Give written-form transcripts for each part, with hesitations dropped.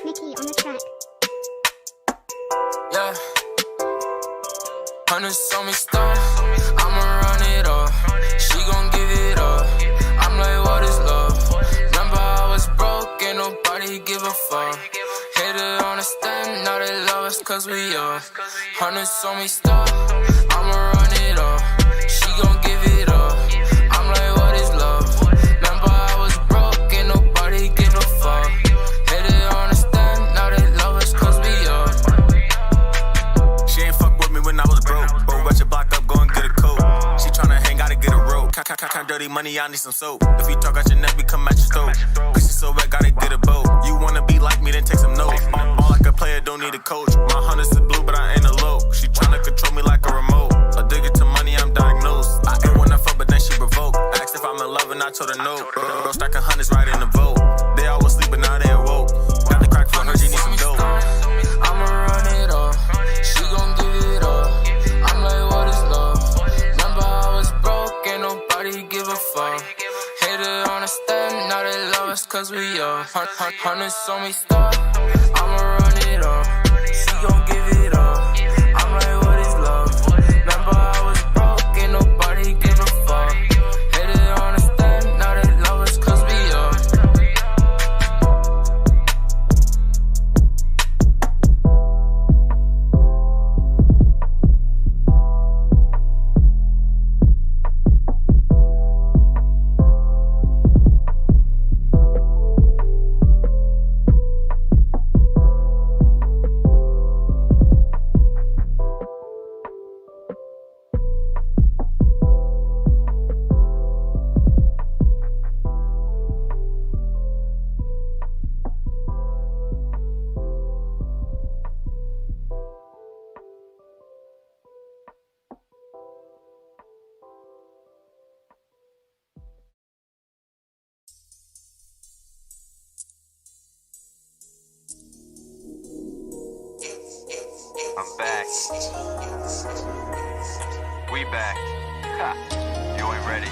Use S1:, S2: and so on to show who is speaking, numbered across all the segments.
S1: Mickey on the track.
S2: Yeah. Hundreds on me stuff, I'ma run it up. She gon' give it up. I'm like, what is love? Remember I was broke, ain't nobody give a fuck. Hate it on the stand, now they love us cause we up. Hundreds on me stuff, I'ma run it up. She gon' give it up. I'm like, what is love? Remember I was broke, ain't nobody give a fuck. Hate it on the stand, now they love us cause we up.
S3: She ain't fuck with me when I was broke. Bro, rush your block up, go and get a coat. She tryna hang, gotta get a rope. Count dirty money, I need some soap. If you talk out your neck, we come at your throat. Pussy so wet, gotta get a boat. You wanna be like me, then take some notes. All like a player, don't need a coach. My hundreds is blue, but I ain't a low. She tryna control me like a remote. Addicted to money, I'm diagnosed. I ain't wanna fuck, but then she provoked. Asked if I'm in love, and I told her no. Bro, stacking hundreds right in the vote. They all was sleeping, now they awoke. Got the crack for her, she need some dope.
S2: I'ma run it up. She gon' give it up. I'm like, what is love? Remember I was broke, ain't nobody give a fuck. Hate it on the stand, now they love us cause we up. Hundreds on me stuff, I'ma run it up. She gon' give it up. I'm like, what is love? Remember I was broke, ain't nobody give a fuck. Hate it on the stand, now they love us cause we up.
S4: I'm back. We back. Ha. You ain't ready.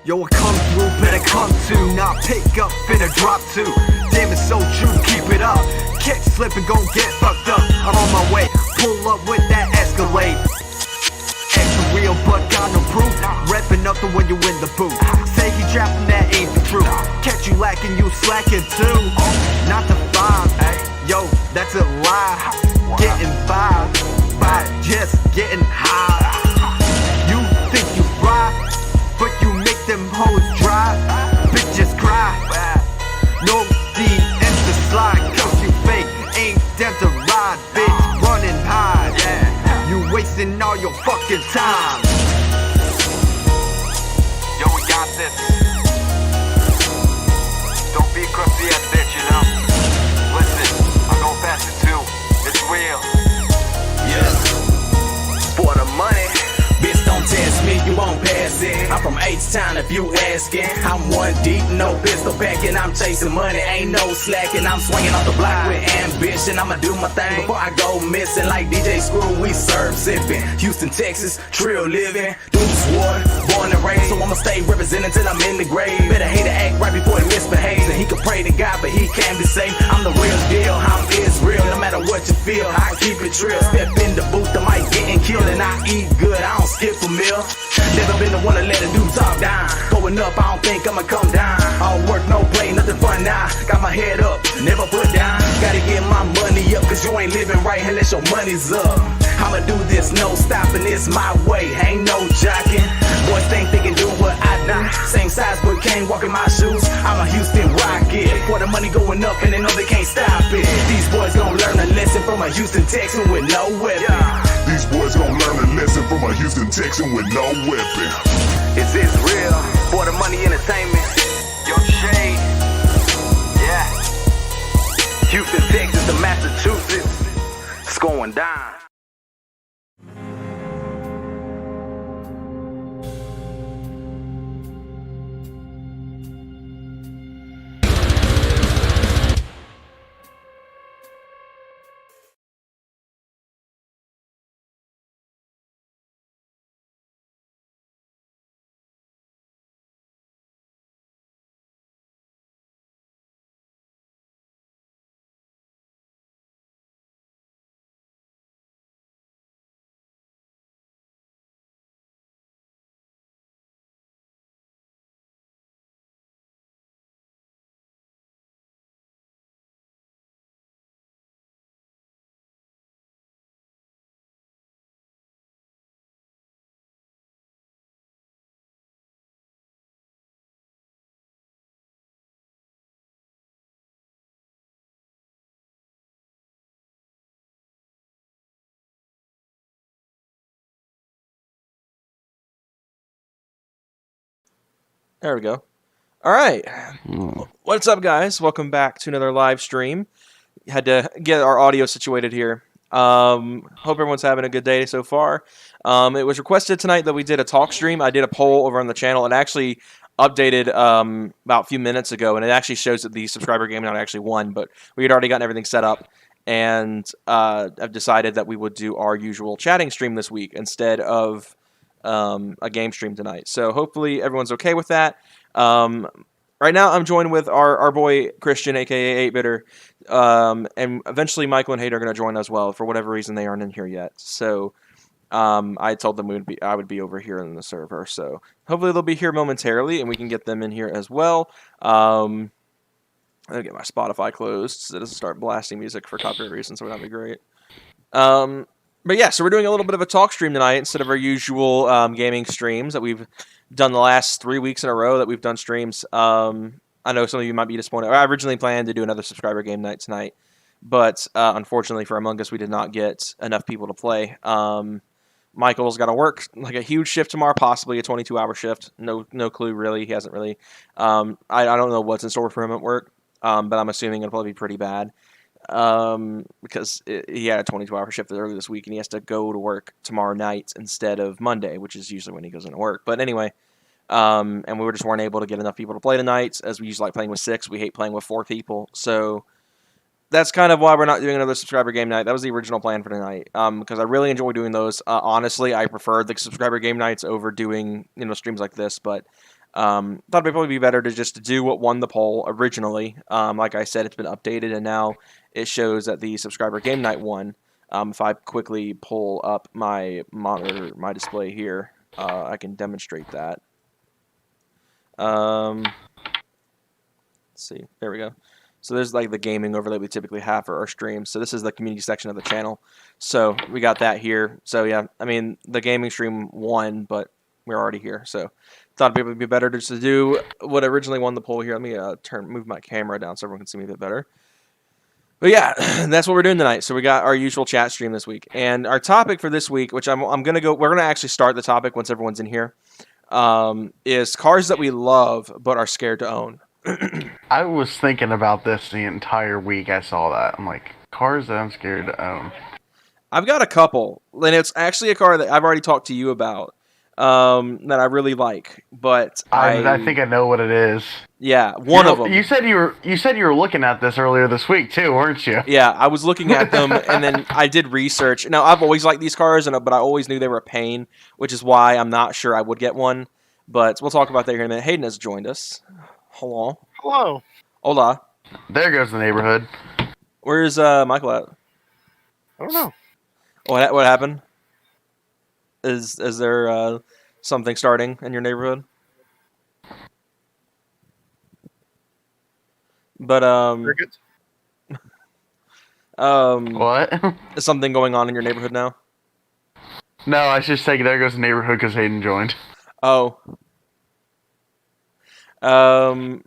S5: Yo, I come through, better come to. Now pick up, finna drop too. Damn, it's so true, keep it up. Kick slipping, gon' get fucked up. I'm on my way, pull up with that Escalade. Extra real, but got no proof. Reppin' nothing when you in the booth. Say he trapping, that ain't the truth. Catch you lacking, you slacking too. Not the vibe, yo, that's a lie. Getting by just getting high. You think you fly, but you make them hoes dry. Bitches cry. No DMs to slide, cause you fake. Ain't them to ride, bitch. Running high. You wasting all your fucking time.
S4: Yo, we got this. Don't be a crusty ass bitch, you know. Listen, I'm gon' pass it too. It's real.
S6: For the money, bitch, don't test me, you won't pass it. I'm from H-Town if you asking. I'm one deep, no pistol packing. I'm chasing money, ain't no slacking. I'm swinging off the block with ambition. I'ma do my thing before I go missing. Like DJ Screw, we serve sipping. Houston, Texas, trill living. Deuce water, born and raised, so I'ma stay representing till I'm in the grave. Better hate to act right before he misbehaves. And he can pray to God, but he can't be saved. I'm the real deal, I'm Israel. No matter what you feel, I keep it real. Step in the booth, I might getting killed. And I eat good, I don't skip a meal. Never been the one to let a dude talk down. Going up, I don't think I'ma come down. All work, no play, nothing fun now. Got my head up, never put down. Gotta get my money up, cause you ain't living right unless your money's up. I'ma do this, no stopping, it's my way, ain't no jocking. Boys think they can do what I do. Same size, but can't walk in my shoes. I'm a Houston Rocket. For the money going up, and they know they can't stop it. These boys gon' learn a lesson from a Houston Texan with no weapon.
S7: These boys gon' learn a lesson from a Houston Texan with no weapon.
S4: It's real. For the money entertainment. Yo, Shade. Yeah. Houston, Texas to Massachusetts. It's going down.
S1: There we go. All right. What's up, guys? Welcome back to another live stream. Had to get our audio situated here. Hope everyone's having a good day so far. It was requested tonight that we did a talk stream. I did a poll over on the channel and actually updated about a few minutes ago, and it actually shows that the subscriber game night actually won, but we had already gotten everything set up, and I've decided that we would do our usual chatting stream this week instead of a game stream tonight. So hopefully everyone's okay with that. Right now, I'm joined with our boy Christian, aka 8bitter, and eventually Michael and Hayden are going to join as well. For whatever reason, they aren't in here yet. So I told them I would be over here in the server. So hopefully they'll be here momentarily, and we can get them in here as well. I'll get my Spotify closed so it doesn't start blasting music for copyright reasons. So that'd be great. But yeah, so we're doing a little bit of a talk stream tonight instead of our usual gaming streams that we've done the last 3 weeks in a row that we've done streams. I know some of you might be disappointed. I originally planned to do another subscriber game night tonight, but unfortunately for Among Us, we did not get enough people to play. Michael's got to work like a huge shift tomorrow, possibly a 22-hour shift. No clue really. He hasn't really. I don't know what's in store for him at work, but I'm assuming it'll probably be pretty bad. Because he had a 22-hour shift earlier this week, and he has to go to work tomorrow night instead of Monday, which is usually when he goes into work. But anyway, and we just weren't able to get enough people to play tonight, as we usually like playing with 6. We hate playing with 4 people, so that's kind of why we're not doing another subscriber game night. That was the original plan for tonight, because I really enjoy doing those. Honestly, I prefer the subscriber game nights over doing streams like this, but thought it'd probably be better to just do what won the poll originally. Like I said, it's been updated, and now it shows that the subscriber game night won. If I quickly pull up my monitor, my display here, I can demonstrate that. Let's see. There we go. So there's like the gaming overlay we typically have for our streams. So this is the community section of the channel. So we got that here. So yeah, I mean, the gaming stream won, but we're already here. So thought it would be better just to do what originally won the poll here. Let me move my camera down so everyone can see me a bit better. But yeah, that's what we're doing tonight. So we got our usual chat stream this week, and our topic for this week, which we're gonna actually start the topic once everyone's in here, is cars that we love but are scared to own.
S8: I was thinking about this the entire week. I saw that. I'm like, cars that I'm scared to own.
S1: I've got a couple, and it's actually a car that I've already talked to you about. That I really like, but
S8: I think I know what it is.
S1: Yeah, one of them.
S8: You said you were looking at this earlier this week too, weren't you?
S1: Yeah, I was looking at them, and then I did research. Now, I've always liked these cars, but I always knew they were a pain, which is why I'm not sure I would get one. But we'll talk about that here in a minute. Hayden has joined us. Hello. Hola.
S8: There goes the neighborhood.
S1: Where's Michael at?
S8: I don't know.
S1: What happened? Is there something starting in your neighborhood? But
S8: what?
S1: Is something going on in your neighborhood now?
S8: No, I should say there goes the neighborhood because Hayden joined.
S1: Oh.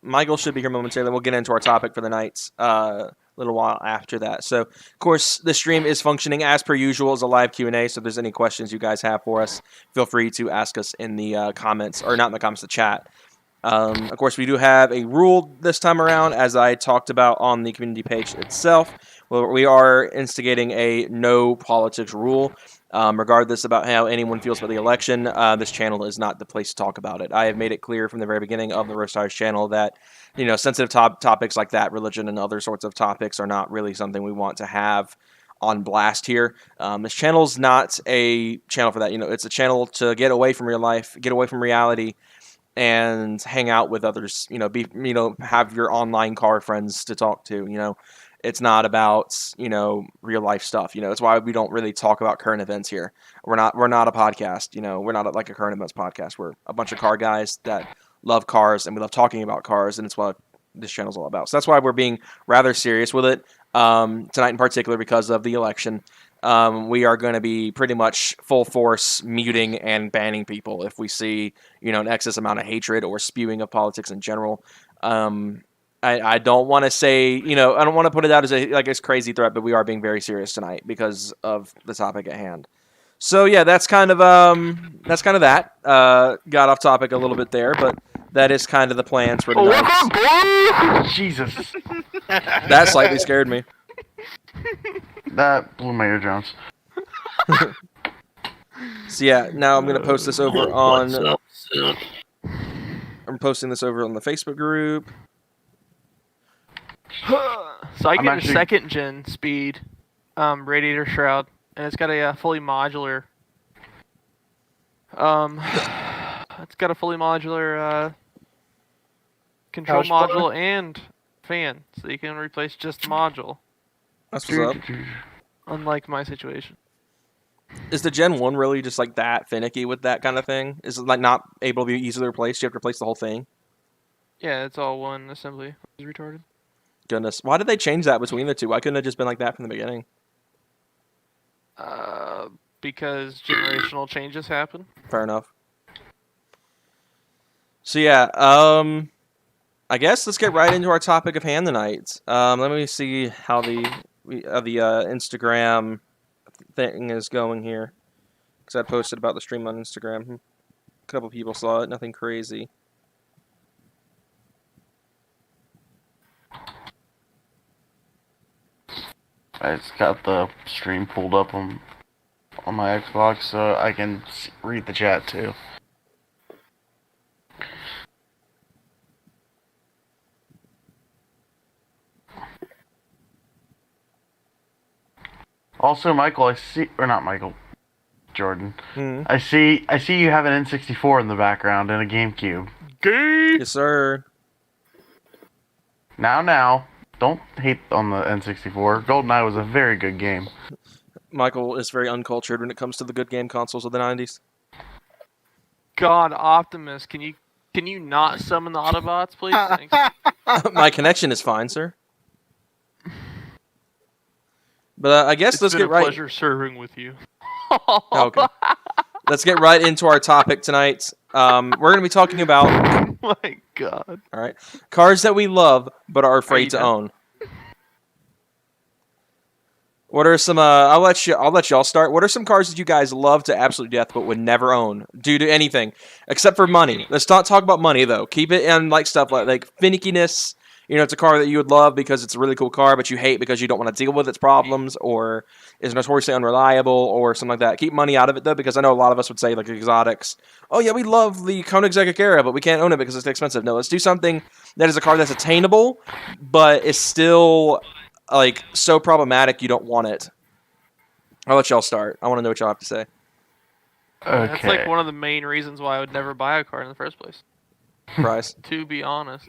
S1: Michael should be here momentarily. We'll get into our topic for the night a little while after that. So, of course, the stream is functioning as per usual as a live Q&A. So if there's any questions you guys have for us, feel free to ask us in the comments, or not in the comments, the chat. Of course, we do have a rule this time around, as I talked about on the community page itself. Well, we are instigating a no politics rule. Regardless about how anyone feels about the election, this channel is not the place to talk about it. I have made it clear from the very beginning of the Roastars channel that, sensitive topics like that, religion and other sorts of topics, are not really something we want to have on blast here. This channel is not a channel for that. It's a channel to get away from real life, get away from reality, and hang out with others. Have your online car friends to talk to. It's not about, real life stuff. It's why we don't really talk about current events here. We're not a podcast. We're not like a current events podcast. We're a bunch of car guys that love cars, and we love talking about cars, and it's what this channel's all about. So that's why we're being rather serious with it tonight in particular, because of the election. We are going to be pretty much full force muting and banning people if we see, an excess amount of hatred or spewing of politics in general. I don't want to say, I don't want to put it out as a crazy threat, but we are being very serious tonight because of the topic at hand. So yeah, that's kind of that. Got off topic a little bit there, but That is kind of the plans for tonight.
S8: Jesus.
S1: That slightly scared me.
S8: That blew my eardrums.
S1: So yeah, now I'm gonna post this over on.
S9: What's up, son?
S1: I'm posting this over on the Facebook group.
S10: So I
S8: I'm
S10: get
S8: actually-
S10: a second gen speed radiator shroud, and it's got a fully modular. It's got a fully modular control
S9: Power
S10: module and fan, so you can replace just the module.
S1: That's what's up.
S10: Unlike my situation.
S1: Is the Gen 1 really just like that finicky with that kind of thing? Is it like not able to be easily replaced? You have to replace the whole thing?
S10: Yeah, it's all one assembly. It's retarded.
S1: Goodness. Why did they change that between the two? Why couldn't it have just been like that from the beginning?
S10: Because generational changes happen.
S1: Fair enough. So yeah, I guess let's get right into our topic of hand tonight. Let me see how the Instagram thing is going here, because I posted about the stream on Instagram. A couple people saw it. Nothing crazy.
S8: I just got the stream pulled up on my Xbox so I can read the chat too. Also, Michael, I see, or not Michael, Jordan. I see you have an N64 in the background and a GameCube.
S1: Yes, sir.
S8: Now, don't hate on the N64. GoldenEye was a very good game.
S1: Michael is very uncultured when it comes to the good game consoles of the 90s.
S10: God, Optimus, can you not summon the Autobots, please? Thanks.
S1: My connection is fine, sir. But I guess
S10: It's
S1: let's
S10: been
S1: get
S10: a
S1: right.
S10: pleasure serving with you.
S1: Okay. Let's get right into our topic tonight. We're going to be talking about
S10: Oh my God.
S1: all right cars that we love but are
S10: Are
S1: afraid
S10: you
S1: to
S10: done?
S1: own. What are some? I'll let y'all start. What are some cars that you guys love to absolute death but would never own due to anything except for money? Let's not talk about money though. Keep it in like stuff like finickiness. You know, it's a car that you would love because it's a really cool car, but you hate because you don't want to deal with its problems, or is notoriously unreliable, or something like that. Keep money out of it though, because I know a lot of us would say like exotics. Oh yeah, we love the Koenigsegg Agera, but we can't own it because it's expensive. No, let's do something that is a car that's attainable, but is still like so problematic you don't want it. I'll let y'all start. I want to know what y'all have to say.
S8: Okay.
S10: That's like one of the main reasons why I would never buy a car in the first place.
S1: Bryce,
S10: To be honest.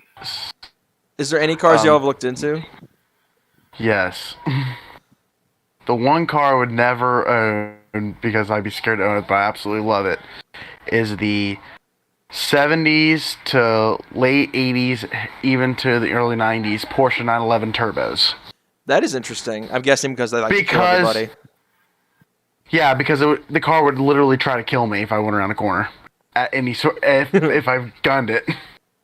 S1: is there any cars y'all have looked into?
S8: Yes. The one car I would never own because I'd be scared to own it, but I absolutely love it, is the 70s to late 80s, even to the early 90s Porsche 911 turbos.
S1: That is interesting. I'm guessing because they like to kill
S8: Because-
S1: everybody.
S8: Yeah, because the car would literally try to kill me if I went around a corner. At any if I gunned it.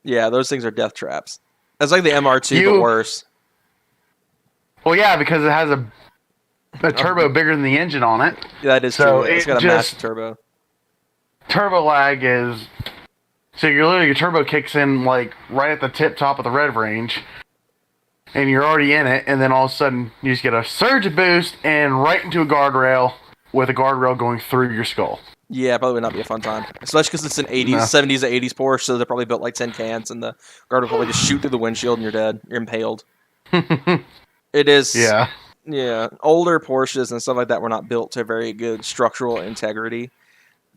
S1: Yeah, those things are death traps. That's like the MR2, but
S8: You-
S1: worse.
S8: Well, yeah, because it has a turbo bigger than the engine on it.
S1: Yeah, that is
S8: So
S1: true. It's
S8: it
S1: got a
S8: just-
S1: massive turbo.
S8: Turbo lag is so your turbo kicks in like right at the top of the rev range, and you're already in it, and then all of a sudden you just get a surge boost and right into a guardrail with a guardrail going through your skull.
S1: Yeah, probably would not be a fun time. Especially because it's an 80s,
S8: No.
S1: 70s to 80s Porsche, so they're probably built like 10 cans, and the guard will probably just shoot through the windshield and you're dead. You're impaled. It is...
S8: Yeah.
S1: Yeah, older Porsches and stuff like that were not built to very good structural integrity.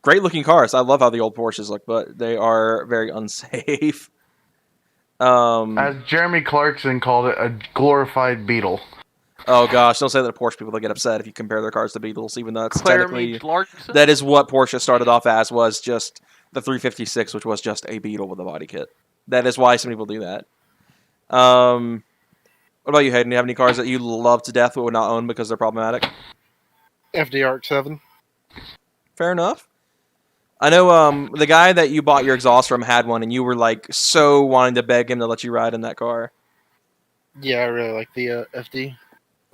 S1: Great looking cars. I love how the old Porsches look, but they are very unsafe.
S8: As Jeremy Clarkson called it, a glorified Beetle.
S1: Oh gosh, don't say that to Porsche people. They get upset if you compare their cars to Beetles, even though it's
S10: Claire
S1: technically
S10: Meach Larson?
S1: that is what Porsche started off as, was just the 356, which was just a Beetle with a body kit. That is why some people do that. What about you, Hayden? Do you have any cars that you love to death but would not own because they're problematic?
S9: FDR7.
S1: Fair enough. I know the guy that you bought your exhaust from had one, and you were like so wanting to beg him to let you ride in that car.
S9: Yeah, I really like the FD.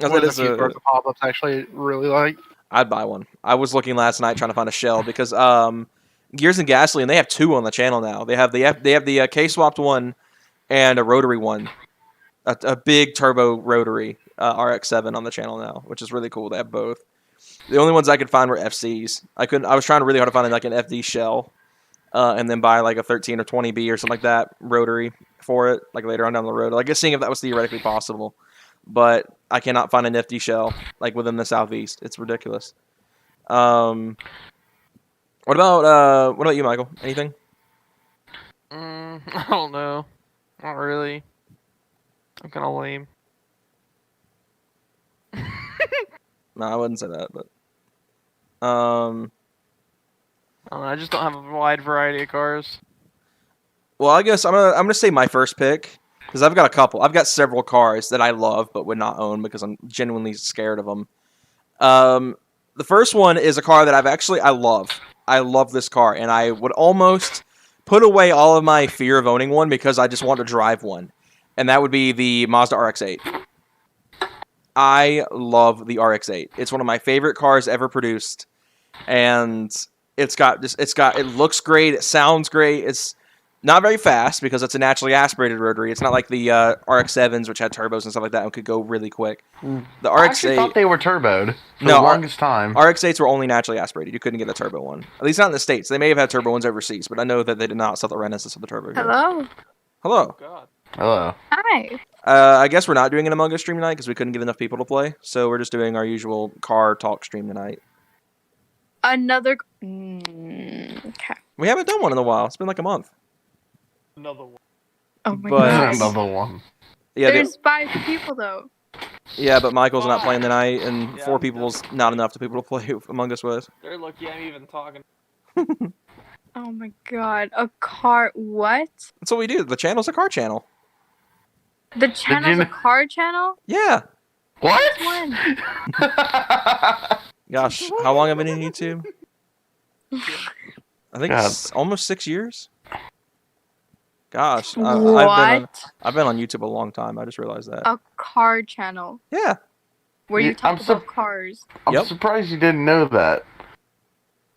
S1: I
S9: One
S1: thought
S9: of
S1: it's
S9: the few cars with pop-ups I actually really like.
S1: I'd buy one. I was looking last night trying to find a shell because Gears and Gasoline. They have 2 on the channel now. They have the K-swapped one and a rotary one, a big turbo rotary RX-7 on the channel now, which is really cool. They have both. The only ones I could find were FCs. I was trying really hard to find like an FD shell, and then buy like a 13 or 20B or something like that rotary for it, like later on down the road. Like seeing if that was theoretically possible, but I cannot find an FD shell like within the southeast. It's ridiculous. What about you, Michael? Anything?
S10: I don't know. Not really. I'm kind of lame.
S1: No, I wouldn't say that, but
S10: I don't know, I just don't have a wide variety of cars.
S1: well, I guess I'm gonna say my first pick because I've got a couple. I've got several cars that I love but would not own because I'm genuinely scared of them. The first one is a car that I love. I love this car, and I would almost put away all of my fear of owning one because I just want to drive one, and that would be the Mazda RX-8. I love the RX-8. It's one of my favorite cars ever produced, and it looks great. It sounds great. It's not very fast because it's a naturally aspirated rotary. It's not like the RX-7s, which had turbos and stuff like that and could go really quick. The
S8: I actually
S1: RX-8
S8: thought they were turboed for
S1: No,
S8: the longest time.
S1: RX-8s were only naturally aspirated. You couldn't get a turbo one. At least not in the States. They may have had turbo ones overseas, but I know that they did not sell the Renesis of the turbo. Here.
S11: Hello.
S1: Hello.
S10: God.
S8: Hello.
S11: Hi.
S1: I guess we're not doing an Among Us stream tonight because we couldn't get enough people to play. So we're just doing our usual car talk stream tonight.
S11: Another. Okay.
S1: We haven't done one in a while. It's been like a month.
S10: Another one.
S11: Oh my
S1: But-
S11: god.
S8: Another one.
S1: Yeah,
S11: There's 5 people though.
S1: yeah, but Michael's not playing tonight, and
S10: Yeah,
S1: 4 people's not enough to people to play Among Us with.
S10: They're lucky I'm even talking.
S11: Oh my god. A car. What?
S1: That's what we do. The channel's a car channel.
S11: The channel's a
S8: kn-
S11: car channel?
S1: Yeah.
S8: What?
S11: When?
S1: Gosh, how long have I been in YouTube? I think
S8: God.
S1: almost 6 years. Gosh,
S11: What?
S1: I've been on YouTube a long time. I just realized that.
S11: A car channel
S1: Yeah.
S11: where
S8: Yeah,
S11: you talk
S8: I'm so-
S11: about cars.
S8: I'm
S1: Yep.
S8: surprised you didn't know that.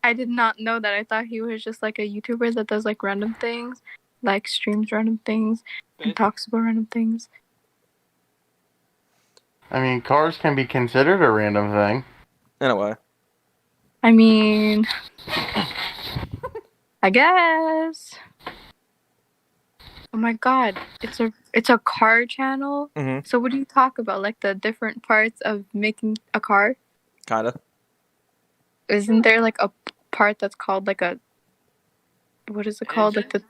S11: I did not know that. I thought he was just like a YouTuber that does like random things, like streams random things and talks about random things.
S8: I mean, cars can be considered a random thing.
S1: In a way.
S11: I mean, I guess. Oh my god, it's a car channel.
S1: Mhm.
S11: So what do you talk about? Like the different parts of making a car?
S1: Kinda.
S11: Isn't there like a part that's called like a what is it called? Like the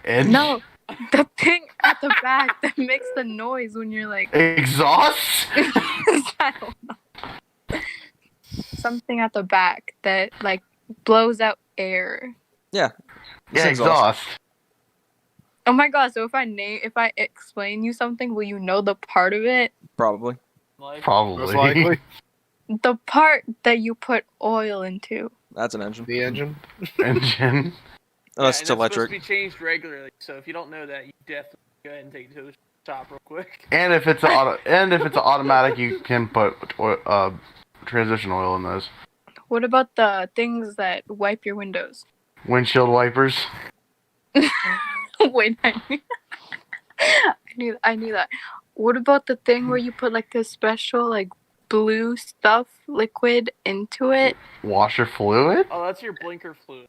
S8: Edge?
S11: no, the thing at the back that makes the noise when you're like
S8: Exhaust?
S11: I don't know. Something at the back that like blows out air.
S1: Yeah.
S8: Yeah, exhaust.
S11: Oh my god! So if I explain you something, will you know the part of it?
S1: Probably.
S8: Probably.
S9: Most likely.
S11: The part that you put oil into.
S1: That's an engine.
S9: The engine.
S8: Engine.
S1: Unless
S10: and
S1: it's
S10: Supposed
S1: electric.
S10: to be changed regularly, so if you don't know that, you definitely go ahead and take it to the shop real quick.
S8: And if it's an automatic, you can put transition oil in those.
S11: What about the things that wipe your windows?
S8: Windshield wipers.
S11: Wait, I knew that. What about the thing where you put like this special like blue stuff liquid into it?
S8: Washer fluid.
S10: Oh, that's your blinker fluid.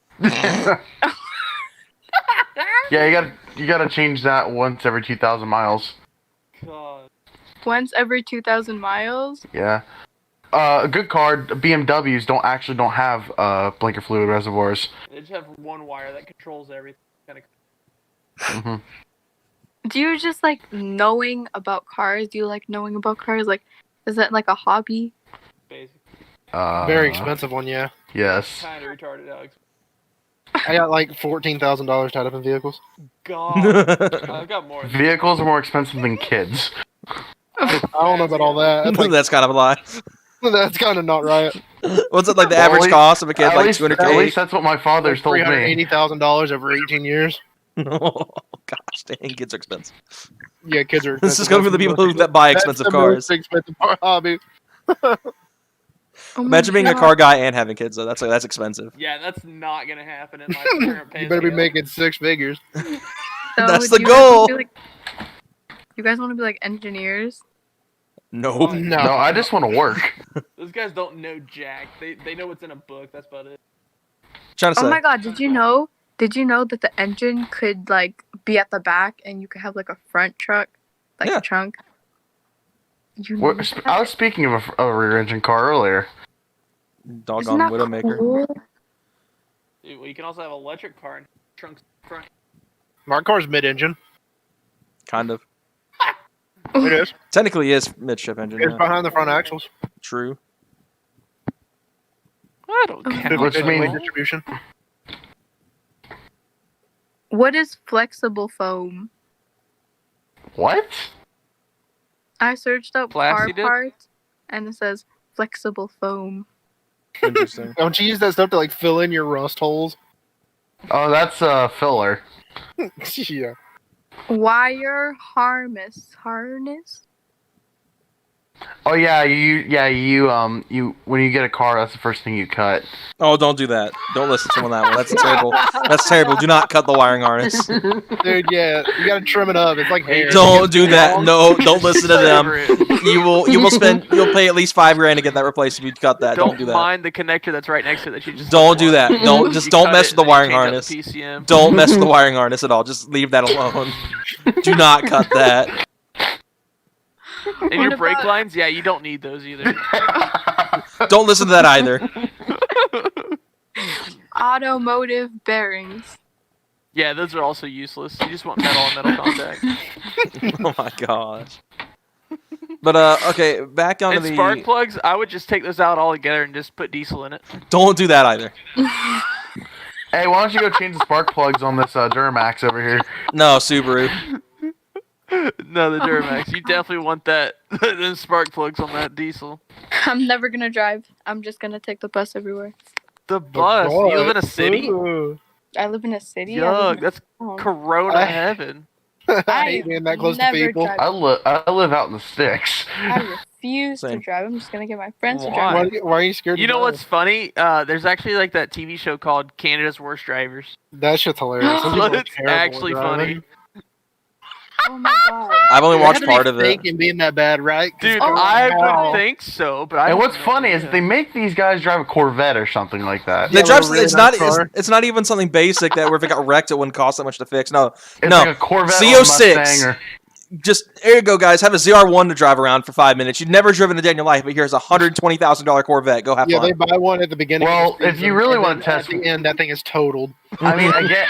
S8: Yeah, you gotta change that once every 2,000 miles.
S10: God.
S11: Once every 2,000 miles?
S8: Yeah. A good car, BMWs don't have blinker fluid reservoirs.
S10: They just have one wire that controls everything. Kind of.
S8: Hmm.
S11: Do you just like knowing about cars? Do you like knowing about cars? Like, is that like a hobby?
S10: Basically.
S9: Very expensive one, yeah.
S8: Yes.
S10: Kind of retarded, Alex.
S9: I got like $14,000 tied up in vehicles.
S10: God. I've got more.
S8: Vehicles are more expensive than kids.
S9: I don't know about all that. That's, like,
S1: That's kind of a lie.
S9: that's kind of not right.
S1: What's it like the
S8: Well,
S1: average
S8: at least-
S1: cost of a kid?
S8: At
S1: Like
S8: least
S1: 200K?
S8: that's what my father's told me.
S9: $380,000 over 18 years.
S1: Oh, gosh, dang, kids are expensive.
S9: Yeah, kids are.
S1: This is coming from the people that buy expensive
S9: That's the
S1: cars.
S9: most expensive hobby.
S11: Oh my
S1: Imagine being a
S11: God.
S1: car guy and having kids though. That's expensive.
S10: Yeah, that's not gonna happen in my current pay
S9: You better be
S10: scale.
S9: making 6 figures.
S11: So
S1: That's
S11: do
S1: the
S11: you guys wanna
S1: goal.
S11: be, like- you guys want to be like engineers?
S1: Nope.
S9: No.
S8: No, I just want to work.
S10: Those guys don't know jack. They know what's in a book. That's about it.
S1: Trying to
S11: Oh
S1: say.
S11: my God! Did you know? Did you know that the engine could like be at the back and you could have like a front truck, like
S1: Yeah.
S11: a trunk? You
S8: What-
S11: knew that?
S8: I was speaking of a rear engine car earlier.
S11: Isn't
S1: Doggone
S11: that
S1: Widowmaker.
S11: cool?
S10: Dude, well, you can also have electric car and trunks front.
S9: My car's mid-engine.
S1: Kind of.
S9: It is.
S1: Technically, is midship engine.
S9: It's
S1: Yeah.
S9: behind the front axles.
S1: True.
S10: I don't
S11: Okay.
S10: count.
S8: Which
S10: that
S8: means-
S10: all.
S9: distribution.
S11: What is flexible foam?
S8: What?
S11: I searched up
S10: Flaccid
S11: car
S10: it?
S11: parts, and it says flexible foam.
S1: Interesting.
S9: Don't you use that stuff to like fill in your rust holes?
S8: Oh, that's filler.
S9: Yeah.
S11: Wire harness.
S8: Oh yeah, you when you get a car, that's the first thing you cut.
S1: Oh, don't do that. Don't listen to him on that one. That's terrible. That's terrible. Do not cut the wiring harness.
S9: Dude, yeah, you gotta trim it up. It's like hair.
S1: Don't do that. No, don't listen to them.
S10: Favorite.
S1: You'll pay at least $5,000 to get that replaced if you cut that. Don't do that.
S10: mind the connector that's right next to it that you just.
S1: Don't do that. Don't
S10: You
S1: don't
S10: cut
S1: mess
S10: it
S1: with the
S10: and then you
S1: wiring
S10: change out
S1: harness.
S10: the PCM.
S1: Don't mess with the wiring harness at all. Just leave that alone. Do not cut that.
S10: And
S11: What
S10: your brake
S11: about-
S10: lines, yeah, you don't need those either.
S1: Don't listen to that either.
S11: Automotive bearings.
S10: Yeah, those are also useless. You just want metal on metal contact.
S1: Oh my gosh. But okay, back onto
S10: And
S1: the.
S10: spark plugs, I would just take those out altogether and just put diesel in it.
S1: Don't do that either.
S8: Hey, why don't you go change the spark plugs on this Duramax over here?
S1: No, Subaru.
S10: No, the Duramax. You definitely want that. Them spark plugs on that diesel.
S11: I'm never gonna drive. I'm just gonna take the bus everywhere.
S10: The bus. You live in a city?
S9: Ooh.
S11: I live in a city. I live
S10: Yuck,
S11: in
S10: that's
S11: a town.
S10: Corona heaven.
S9: I hate being that close to
S11: never
S9: people.
S11: drive.
S8: I live out in the sticks.
S11: I refuse to
S1: Same.
S11: drive. I'm just gonna get my friends to
S10: Why?
S11: drive.
S9: Why are you scared?
S10: You
S9: to
S10: know
S9: drive?
S10: what's funny? There's actually like that TV show called Canada's Worst Drivers.
S9: That shit's hilarious. Some people are
S10: It's
S9: terrible at
S10: actually
S9: driving.
S10: funny.
S11: Oh my God.
S1: I've only
S9: It
S1: watched
S9: had to be
S1: part of it.
S9: fake and being that bad, right? 'Cause-
S10: Dude,
S11: Oh,
S10: I
S9: wow.
S10: would think so, but I
S8: And
S10: have
S8: what's
S10: no
S8: funny is
S10: idea.
S8: they make these guys drive a Corvette or something like that.
S1: They
S9: Yeah,
S1: drive.
S9: with a really
S1: It's
S9: nice
S1: not.
S9: car.
S1: It's not even something basic that where if it got wrecked, it wouldn't cost that much to fix. No,
S8: It's
S1: no.
S8: like a Corvette or a
S1: CO6.
S8: Mustang or
S1: Just there you go, guys. Have a ZR1 to drive around for 5 minutes. You've never driven a day in your life, but here's a $120,000 Corvette. Go have
S9: Yeah,
S1: fun.
S9: they buy one at the beginning.
S8: Well,
S9: of the
S8: if you
S9: season,
S8: really
S9: and
S8: wanna
S9: then
S8: test-
S9: at the end, that thing is totaled.
S8: I mean, again,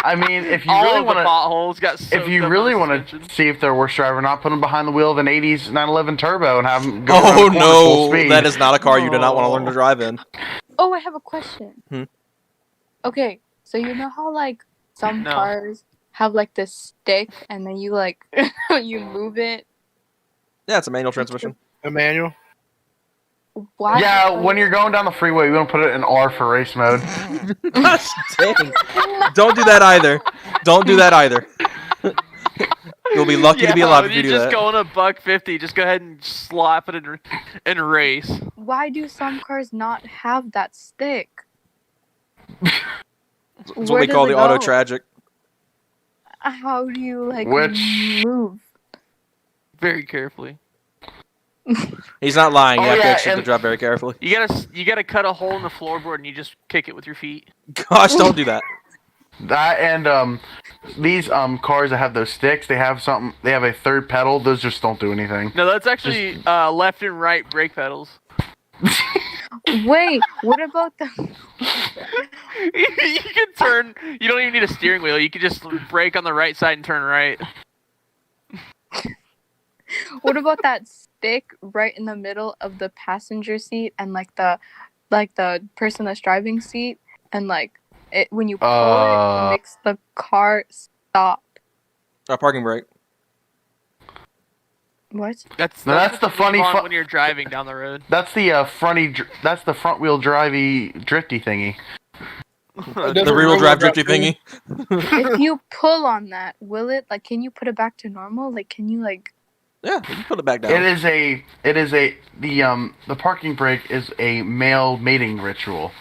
S8: I mean, if you
S10: all
S8: really
S10: of
S8: want
S10: the
S8: to,
S10: potholes got
S8: if you really want to see if they're worse driver or not, put them behind the wheel of an '80s 911 Turbo and have them go around
S1: Oh
S8: the corner full
S1: no,
S8: speed.
S1: that is not a car you do not want to learn to drive in.
S11: Oh, I have a question.
S1: Hmm?
S11: Okay, so you know how like some
S10: No.
S11: cars have like this stick and then you like you move it?
S1: Yeah, it's a manual transmission.
S9: Emmanuel.
S11: Why?
S8: Yeah, when you're going down the freeway, we want to put it in R for race mode.
S1: Dang. Don't do that either. Don't do that either. You'll be lucky to be alive if you
S10: you're
S1: do
S10: just
S1: that.
S10: going a $150. Just go ahead and slap it and race.
S11: Why do some cars not have that stick?
S1: It's what we call the auto tragic.
S11: How do you like
S8: Which-
S11: move?
S10: Very carefully.
S1: He's not lying. You
S8: Oh,
S1: have to
S8: yeah,
S1: actually have to
S8: and-
S1: drive very carefully.
S10: You gotta cut a hole in the floorboard and you just kick it with your feet.
S1: Gosh, don't do that.
S8: That and these cars that have those sticks, they have something. They have a third pedal. Those just don't do anything.
S10: No, that's actually left and right brake pedals.
S11: Wait, what about the?
S10: You can turn. You don't even need a steering wheel. You can just brake on the right side and turn right.
S11: What about that stick right in the middle of the passenger seat and like the person that's driving seat and like it when you pull it makes the car stop.
S1: A parking brake.
S11: What?
S10: That's
S8: No, that's
S10: what
S8: the
S10: you leave
S8: funny
S10: on
S8: fu-
S10: when you're driving down the road.
S8: That's the That's the front wheel drivey drifty thingy.
S1: The rear-wheel drive drifty thingy.
S11: If you pull on that, will it like? Can you put it back to normal? Like, can you like?
S1: Yeah, you can put it back down.
S8: The parking brake is a male mating ritual.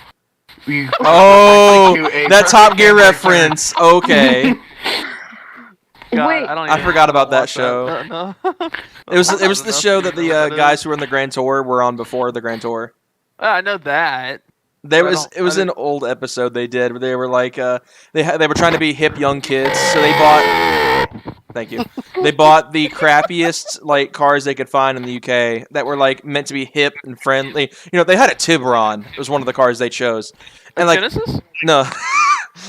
S1: Oh, that
S8: perfect
S1: Top Gear
S8: handbrake turn.
S1: reference. Okay.
S10: God,
S11: Wait.
S10: I don't
S1: I
S10: even
S1: forgot about that
S10: watch
S1: show.
S10: No.
S1: It was the
S10: enough
S1: show
S10: to
S1: that
S10: even know what
S1: the
S10: that
S1: guys
S10: is.
S1: who were in the Grand Tour were on before the Grand Tour.
S10: I know that.
S1: It
S10: I
S1: was an
S10: didn't-
S1: old episode they did where they were like they were trying to be hip young kids, so they bought thank you. They bought the crappiest like cars they could find in the UK that were like meant to be hip and friendly. They had a Tiburon. It was one of the cars they chose.
S10: A
S1: And like
S10: Genesis?
S1: no.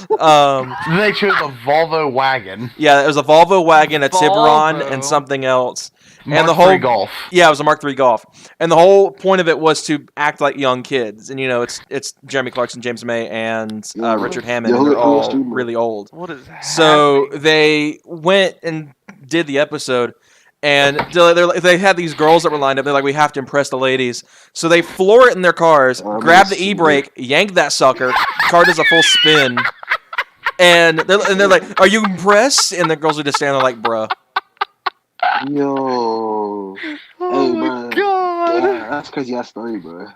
S8: They chose a Volvo wagon.
S1: Yeah, it was a Volvo wagon, a Tiburon,
S10: Volvo.
S1: and something else.
S8: Mark
S1: And the whole
S8: III Golf.
S1: Yeah, it was a Mark III Golf. And the whole point of it was to act like young kids. And it's Jeremy Clarkson, James May, and Richard Hammond, and they're all really old.
S10: What is happening?
S1: So they went and did the episode, and they had these girls that were lined up. They're like, we have to impress the ladies. So they floor it in their cars, grab the e-brake, yank that sucker, car does a full spin, and they're like, are you impressed? And the girls are just standing there like, bruh.
S12: Yo.
S10: Oh my
S12: bro.
S10: God.
S12: Yeah, that's crazy ass story, bro.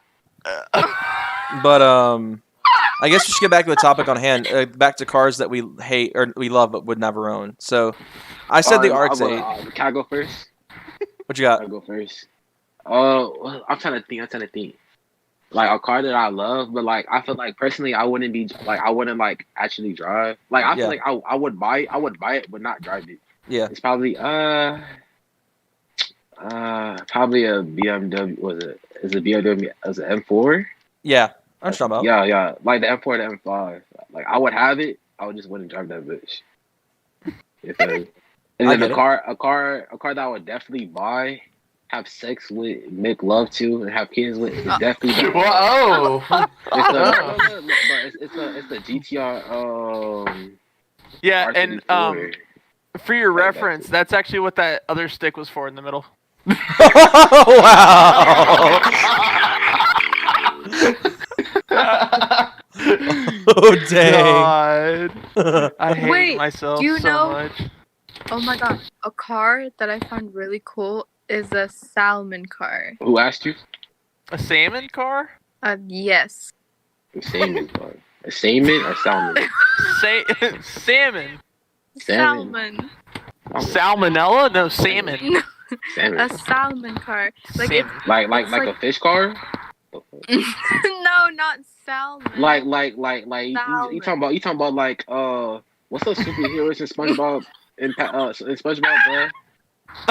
S1: But I guess we should get back to the topic on hand. Back to cars that we hate or we love but would never own. So, I said the RX-8.
S12: Can I go first?
S1: What you got?
S12: I'll go first. I'm trying to think. Like a car that I love, but like I feel like personally I wouldn't like actually drive. Like I feel like I would buy it but not drive it.
S1: Yeah.
S12: It's probably probably a BMW. Was it? Is it BMW as an M4?
S1: Yeah, I'm talking about.
S12: Yeah, like the M4 to M5. Like I would have it. I would just wouldn't drive that bitch. And then a car that I would definitely buy, have sex with, make love to, and have kids with is definitely.
S8: Whoa!
S12: It's a GTR.
S10: Yeah,
S12: RC4.
S10: and for your reference, that's actually what that other stick was for in the middle.
S1: Wow! Oh dang!
S10: God. I hate
S11: Wait,
S10: myself
S11: do you
S10: so
S11: know?
S10: much.
S11: Oh my god, a car that I found really cool is a salmon car.
S12: Who asked you?
S10: A salmon car?
S11: Yes.
S12: A salmon car. A salmon or salmon?
S10: Salmon.
S11: Salmon.
S10: Salmonella? No, salmon.
S12: Salmon.
S11: A salmon car. Like
S10: Salmon.
S12: Like a fish car?
S11: No, not salmon.
S12: Like you talking about like what's those superheroes in SpongeBob in SpongeBob, bro?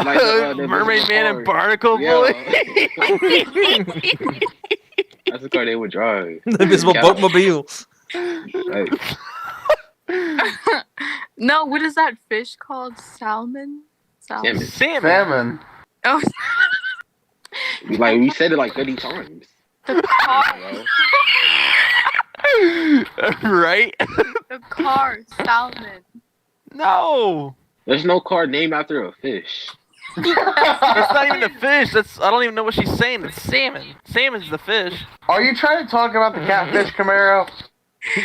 S12: Like the
S10: Mermaid Man
S12: car.
S10: and Barnacle
S12: Yeah.
S10: Boy.
S12: That's the car they would drive.
S1: The invisible boatmobile.
S12: Like,
S11: No, what is that fish called? Salmon?
S10: Salmon.
S11: Oh,
S12: like we said it like 30 times.
S11: the car.
S10: Right?
S11: The car. Salmon.
S10: No.
S12: There's no car named after a fish.
S10: That's not even a fish. I don't even know what she's saying. It's salmon. Salmon's the fish.
S8: Are you trying to talk about the catfish Camaro?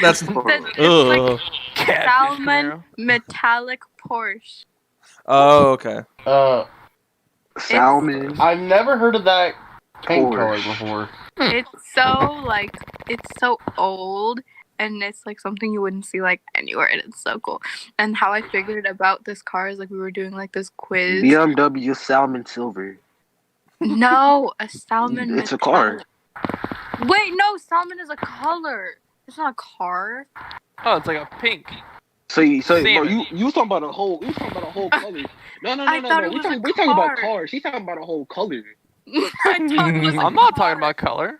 S1: That's
S11: It's
S1: ugh.
S11: like salmon metallic Porsche.
S1: Oh, okay.
S12: Salmon.
S8: I've never heard of that paint color
S12: Porsche.
S8: before.
S11: It's so old, and it's like something you wouldn't see like anywhere, and it's so cool. And how I figured about this car is like we were doing like this quiz.
S12: BMW Salmon Silver.
S11: No, a salmon.
S12: It's a car.
S11: Wait, no, salmon is a color. It's not a car.
S10: Oh, it's like a pink.
S12: So bro,
S10: Salmon.
S12: you was talking about a whole color. No.
S11: I thought it was a
S12: We talking about
S11: car.
S12: cars. She's talking about a whole color.
S11: I thought it was a
S10: I'm not
S11: car.
S10: talking about color.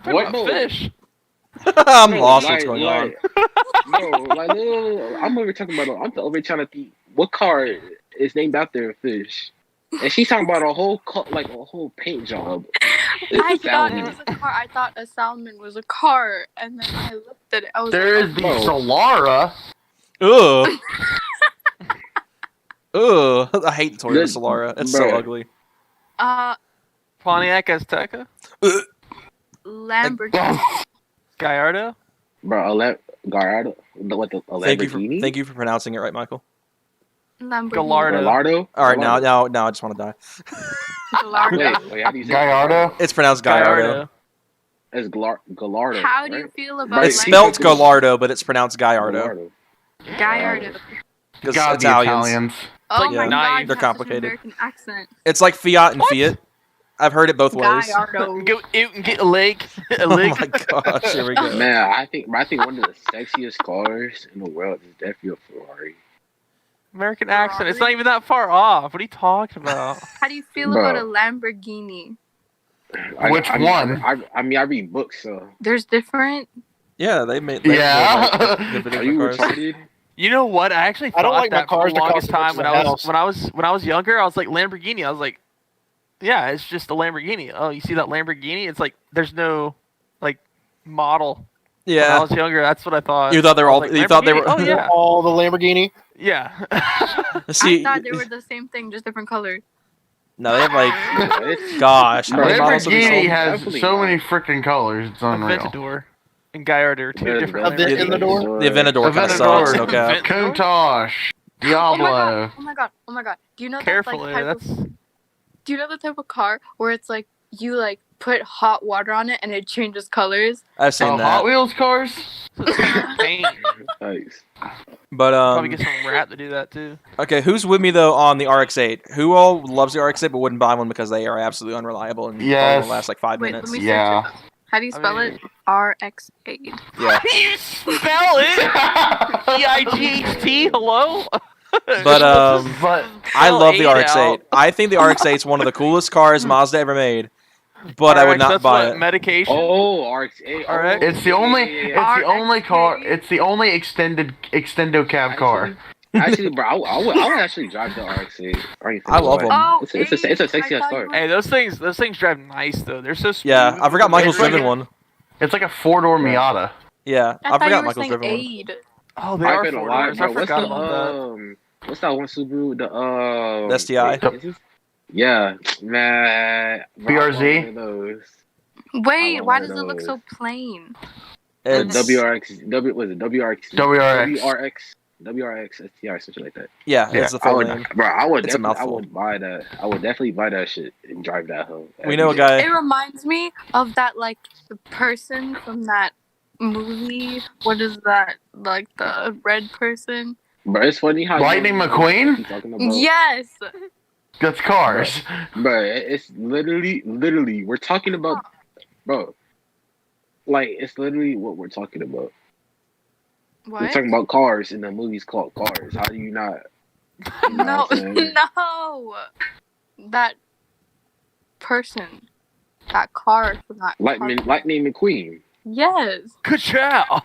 S10: I'm
S12: What?
S10: talking about fish.
S1: I'm
S12: No,
S1: lost.
S12: like-
S1: What's going
S12: like- No, I'm over talking about. I'm over trying to think what car is named after a fish, and she's talking about a whole a whole paint job.
S11: I
S12: It's a
S11: thought it
S12: salmon.
S11: was a car. I thought a salmon was a car, and then I looked at it. I was
S8: There
S11: like,
S8: is the
S12: Oh.
S8: Solara.
S1: on? Ugh. Ugh. I hate the Toyota
S12: This-
S1: Solara. It's so
S12: bruh.
S1: ugly.
S10: Pontiac Azteca.
S11: Lamborghini.
S10: Gallardo.
S12: Bro, Gallardo, what the a
S1: Thank you
S12: Lamborghini?
S1: for pronouncing it right, Michael.
S11: Lamborghini.
S12: Gallardo.
S1: All right, now I just want to die.
S11: Gallardo.
S12: Wait, how do you say
S8: Gallardo?
S1: It's pronounced Gallardo.
S12: It's Gallardo.
S11: How do you feel about
S1: It's spelled Gallardo, but it's pronounced Gallardo.
S11: Gallardo.
S1: Because
S8: Gotta be Italians.
S11: Oh my god,
S1: they're
S11: you have such an
S1: complicated.
S11: American accent.
S1: It's like Fiat and Fiat. I've heard it both ways.
S11: Gallardo.
S10: Go and get a leg.
S1: Oh my gosh, here we go.
S12: Man, I think one of the sexiest cars in the world is definitely a Ferrari.
S10: American accent. It's not even that far off. What are you talking about?
S11: How do you feel about a Lamborghini?
S8: Which one?
S12: I read books, so.
S11: There's different.
S1: Yeah, they made.
S12: Are you retarded?
S10: You know what? I actually
S9: I don't
S10: thought
S9: like my
S10: that for
S9: cars
S10: the
S9: to
S10: longest
S9: cost
S10: time
S9: as much as a
S10: when I was younger. I was like Lamborghini. I was like, yeah, it's just a Lamborghini. Oh, you see that Lamborghini? It's like there's no like model.
S1: Yeah.
S10: When I was younger, that's what I thought.
S1: You thought they were all.
S10: Like,
S1: you thought they were.
S10: Oh yeah.
S9: All the Lamborghini.
S10: Yeah.
S1: See,
S11: I thought they were the same thing, just different colors.
S1: no, they have like. Gosh, how many models have they
S8: Lamborghini
S1: sold?
S8: has
S12: Definitely
S8: so
S12: not.
S8: many freaking colors. It's unreal.
S10: Aventador and Gallardo are two
S12: Yeah,
S10: different.
S12: the
S10: Lamborghinis.
S1: The Aventador kind of sucks. No cap.
S8: Countach, Diablo.
S11: Oh my god. Do you know
S10: Careful,
S11: that, like,
S10: that's.
S11: do you know the type of car where it's like you like put hot water on it and it changes colors?
S1: I've seen
S8: Oh,
S1: that.
S8: Hot Wheels cars?
S10: Pain.
S12: Nice.
S1: But
S10: Probably get some rat to do that too.
S1: Okay, who's with me though on the RX-8? Who all loves the RX-8 but wouldn't buy one because they are absolutely unreliable and
S8: Yes.
S1: only last like 5
S11: Wait,
S1: minutes?
S11: let me
S8: Yeah.
S11: search it. How do you spell
S10: mean-
S11: it? RX-8.
S1: Yeah.
S10: You spell it? EIGHT? Hello?
S1: But
S8: But
S1: I love the
S10: Spell eight
S1: RX-8.
S10: out.
S1: I think the RX-8 is one of the coolest cars Mazda ever made. But I would
S10: RX,
S1: not
S10: that's
S1: buy
S10: what,
S1: it.
S10: Medication.
S12: Oh, RX-8.
S10: RX?
S8: it's the only,
S12: yeah.
S8: it's the only car, it's the only extendo cab car.
S12: Actually, bro, I would actually drive the RX-8.
S1: I love them.
S11: Oh,
S12: It's a sexy
S11: I
S12: ass
S11: thought
S12: car.
S11: you were-
S10: Hey, those things drive nice though. They're so smooth.
S1: Yeah, I forgot Michael's
S8: It's like
S1: driven
S8: a-
S1: one.
S8: It's like a 4-door Miata.
S1: Yeah,
S11: I
S1: I
S11: thought you
S1: forgot
S11: were
S1: Michael's
S11: saying
S1: driven one.
S11: Aid.
S10: Oh, they
S12: I
S10: are
S12: ain't gonna
S10: four
S12: lie,
S10: doors.
S12: bro.
S10: I forgot about that.
S12: What's that one Subaru?
S1: The STI?
S12: Yeah, man. Bro, I want
S8: BRZ?
S12: one of those.
S11: Wait, why
S12: one
S11: does
S12: of
S11: it look
S12: those.
S11: so plain?
S1: It's,
S12: Was it WRX? WRX STI, something like that.
S1: yeah,
S8: Yeah,
S1: it's the
S12: I
S1: full
S12: would,
S1: name.
S12: bro. I would
S1: It's a
S12: definitely, I
S1: mouthful.
S12: would buy that. I would definitely buy that shit and drive that home.
S1: We know a guy.
S11: It reminds me of that like the person from that movie. What is that? Like the red person?
S12: Bro, it's funny how
S8: Lightning McQueen?
S12: you talking about.
S11: Yes.
S8: That's cars.
S12: Bro, it's literally, we're talking about, bro. Like, it's literally what we're talking about. We're
S11: What?
S12: talking about cars in the movie's called Cars. How do you not? You know
S11: No,
S12: what I'm saying?
S11: no. That person, that car from that.
S12: Lightning McQueen.
S11: Yes.
S10: Ka-chow!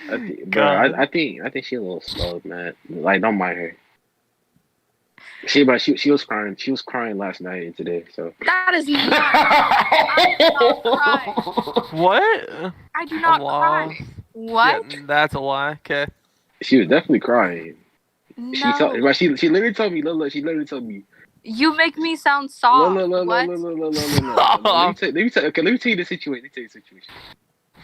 S12: I think she's a little slow, man. Like, don't mind her. She was crying. She was crying last night and today. So
S11: That is not. I do not cry.
S10: What?
S11: I do not
S10: Wow.
S11: cry. What?
S10: Yeah, that's a lie. Okay.
S12: she was definitely crying.
S11: No.
S12: She literally told me. Look, she literally told me.
S11: You make me sound soft.
S12: Look.
S11: What?
S12: Let me tell you the situation.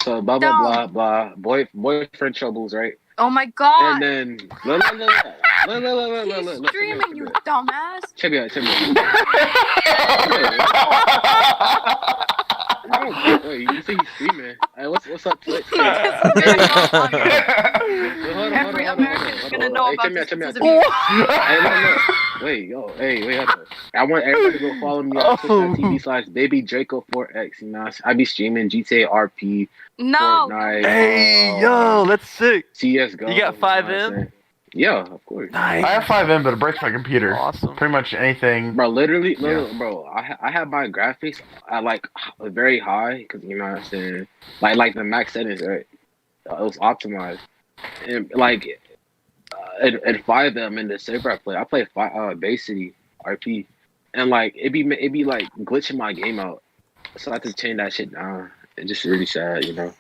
S12: So blah
S11: No.
S12: blah. Boyfriend troubles, right?
S11: Oh my god.
S12: And then look.
S11: He's streaming, you dumbass.
S12: Check me out. Wait, you say he's streaming? Hey, what's up, Twitch?
S11: Every American's gonna know about this.
S12: Check me out.
S11: This is
S12: Hey, no. Wait, hold on. I want everybody to go follow me on Twitch.tv/Baby Draco4X. You know, I be streaming GTA RP,
S11: No.
S12: Fortnite.
S10: Hey, yo, that's sick.
S12: CS:GO.
S10: You got 5
S12: know what I'm
S10: in?
S12: saying? Yeah, of course.
S10: Nice.
S8: I have 5M, but it breaks my computer.
S10: Awesome.
S8: Pretty much anything.
S12: Bro, literally,
S8: Yeah.
S12: bro. I have my graphics at like very high because you know what I'm saying. Like the max settings, right? It was optimized, and like, and 5M in the server I play Bay City RP, and like it be like glitching my game out, so I have to change that shit down. It's just really sad, you know.